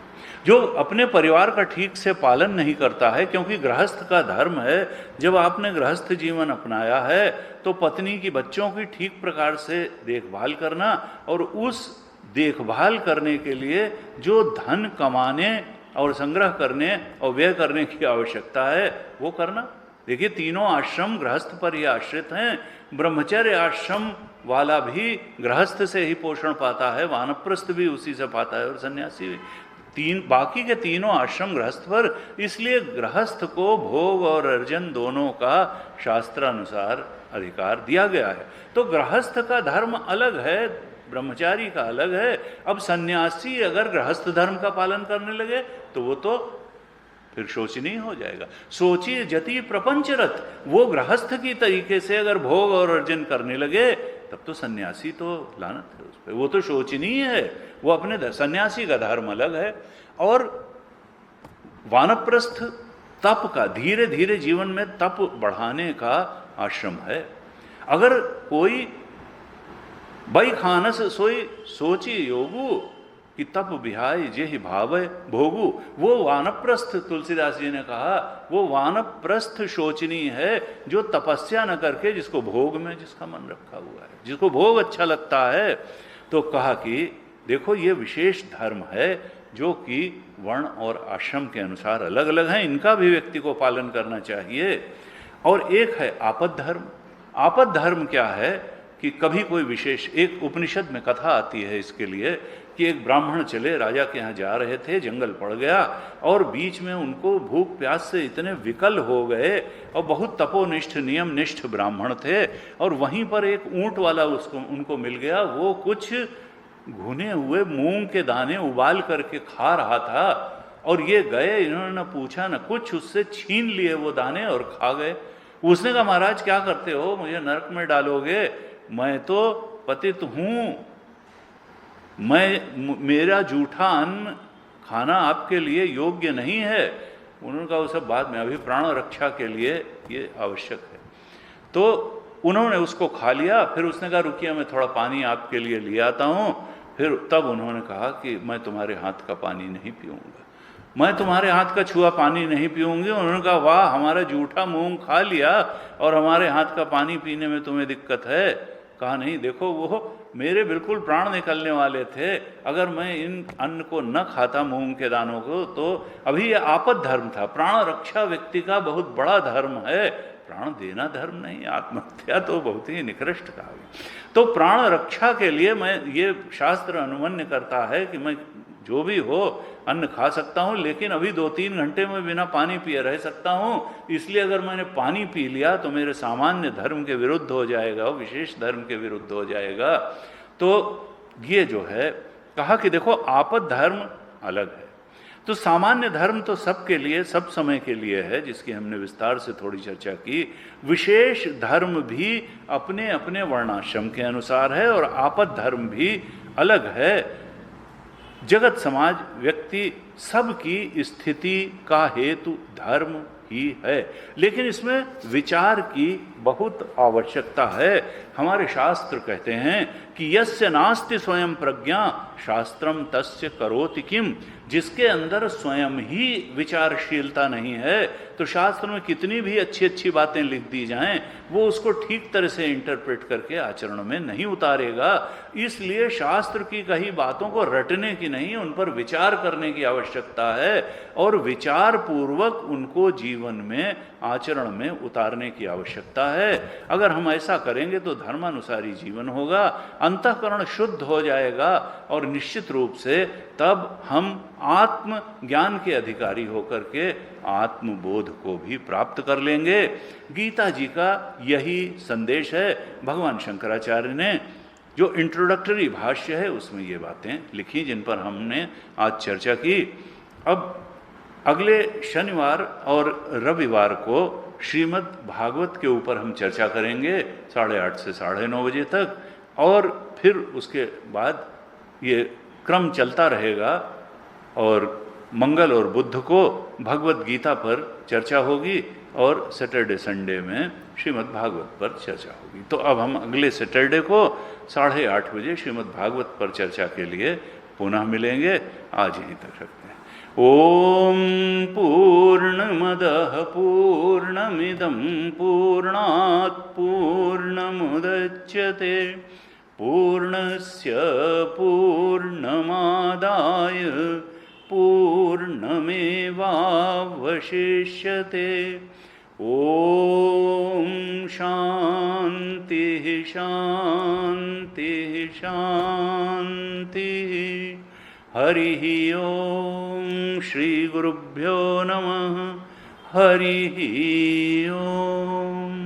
जो अपने परिवार का ठीक से पालन नहीं करता है। क्योंकि गृहस्थ का धर्म है, जब आपने गृहस्थ जीवन अपनाया है तो पत्नी की बच्चों की ठीक प्रकार से देखभाल करना, और उस देखभाल करने के लिए जो धन कमाने और संग्रह करने और व्यय करने की आवश्यकता है वो करना। देखिए तीनों आश्रम गृहस्थ पर ही आश्रित हैं। ब्रह्मचर्य आश्रम वाला भी गृहस्थ से ही पोषण पाता है, वानप्रस्थ भी उसी से पाता है, और सन्यासी भी। बाकी के तीनों आश्रम गृहस्थ पर। इसलिए गृहस्थ को भोग और अर्जन दोनों का शास्त्रानुसार अधिकार दिया गया है। तो गृहस्थ का धर्म अलग है, ब्रह्मचारी का अलग है। अब सन्यासी अगर गृहस्थ धर्म का पालन करने लगे तो वो तो फिर शोचनीय हो जाएगा। सोचिए जति प्रपंचरत, वो गृहस्थ की तरीके से अगर भोग और अर्जन करने लगे तब तो सन्यासी तो लानत है उस पर, वो तो शोचनीय है। वो अपने सन्यासी का धर्म अलग है। और वानप्रस्थ तप का, धीरे धीरे जीवन में तप बढ़ाने का आश्रम है। अगर कोई बई खानस सोई सोची योगु कि तप बिहाय जेहि भावय भोगु, वो वानप्रस्थ, तुलसीदास जी ने कहा वो वानप्रस्थ शोचनीय है जो तपस्या न करके जिसको भोग में जिसका मन रखा हुआ है, जिसको भोग अच्छा लगता है। तो कहा कि देखो ये विशेष धर्म है जो कि वर्ण और आश्रम के अनुसार अलग अलग हैं, इनका भी व्यक्ति को पालन करना चाहिए। और एक है आपद धर्म। आपद धर्म क्या है कि कभी कोई विशेष, एक उपनिषद में कथा आती है इसके लिए कि एक ब्राह्मण चले राजा के यहाँ जा रहे थे, जंगल पड़ गया और बीच में उनको भूख प्यास से इतने विकल हो गए, और बहुत तपोनिष्ठ नियम निष्ठ ब्राह्मण थे। और वहीं पर एक ऊंट वाला उनको मिल गया, वो कुछ भुने हुए मूंग के दाने उबाल करके खा रहा था। और ये गए, इन्होंने न पूछा न कुछ, उससे छीन लिए वो दाने और खा गए। उसने कहा महाराज क्या करते हो, मुझे नरक में डालोगे, मैं तो पतित हूँ, मेरा जूठा अन्न खाना आपके लिए योग्य नहीं है। उन्होंने कहा वो सब बाद में, अभी प्राण रक्षा के लिए ये आवश्यक है। तो उन्होंने उसको खा लिया। फिर उसने कहा रुकिए मैं थोड़ा पानी आपके लिए ले आता हूँ। फिर तब उन्होंने कहा कि मैं तुम्हारे हाथ का पानी नहीं पीऊँगा, मैं तुम्हारे हाथ का छुआ पानी नहीं पीऊँगी। उन्होंने कहा वाह, हमारा जूठा मूंग खा लिया और हमारे हाथ का पानी पीने में तुम्हें दिक्कत है। कहा नहीं, देखो वो मेरे बिल्कुल प्राण निकलने वाले थे, अगर मैं इन अन्न को न खाता मूंग के दानों को तो अभी ये आपद धर्म था। प्राण रक्षा व्यक्ति का बहुत बड़ा धर्म है, प्राण देना धर्म नहीं। आत्महत्या तो बहुत ही निकृष्ट कहा। तो प्राण रक्षा के लिए मैं, ये शास्त्र अनुमन्य करता है कि मैं जो भी हो अन्न खा सकता हूँ, लेकिन अभी 2-3 घंटे में बिना पानी पिए रह सकता हूँ। इसलिए अगर मैंने पानी पी लिया तो मेरे सामान्य धर्म के विरुद्ध हो जाएगा, विशेष धर्म के विरुद्ध हो जाएगा। तो ये जो है कहा कि देखो आपद धर्म अलग है। तो सामान्य धर्म तो सबके लिए, सब समय के लिए है, जिसकी हमने विस्तार से थोड़ी चर्चा की। विशेष धर्म भी अपने अपने वर्णाश्रम के अनुसार है और आपद धर्म भी अलग है। जगत समाज व्यक्ति सबकी स्थिति का हेतु धर्म ही है, लेकिन इसमें विचार की बहुत आवश्यकता है। हमारे शास्त्र कहते हैं कि यस्य नास्ति स्वयं प्रज्ञा शास्त्रम तस्य करोति किम। जिसके अंदर स्वयं ही विचारशीलता नहीं है तो शास्त्र में कितनी भी अच्छी अच्छी बातें लिख दी जाएं, वो उसको ठीक तरह से इंटरप्रेट करके आचरण में नहीं उतारेगा। इसलिए शास्त्र की कही बातों को रटने की नहीं, उन पर विचार करने की आवश्यकता है और विचार पूर्वक उनको जीवन में, आचरण में उतारने की आवश्यकता है। अगर हम ऐसा करेंगे तो धर्मानुसारी जीवन होगा, अंतःकरण शुद्ध हो जाएगा और निश्चित रूप से तब हम आत्म ज्ञान के अधिकारी होकर के आत्मबोध को भी प्राप्त कर लेंगे। गीता जी का यही संदेश है। भगवान शंकराचार्य ने जो इंट्रोडक्टरी भाष्य है उसमें ये बातें लिखी जिन पर हमने आज चर्चा की। अब अगले शनिवार और रविवार को श्रीमद् भागवत के ऊपर हम चर्चा करेंगे 8:30 से 9:30 बजे तक, और फिर उसके बाद ये क्रम चलता रहेगा और मंगल और बुध को भगवत गीता पर चर्चा होगी और सैटरडे संडे में श्रीमद् भागवत पर चर्चा होगी। तो अब हम अगले सैटरडे को 8:30 बजे श्रीमद् भागवत पर चर्चा के लिए पुनः मिलेंगे। आज यहीं तक रखते हैं। ओम पूर्णमदः पूर्णमिदं पूर्णात् पूर्णमुदच्यते पूर्णस्य पूर्णमादाय पूर्णमेवावशिष्यते। ओम शांति शांति शांति। हरिः ओम श्री गुरुभ्यो नमः। हरिः ओम।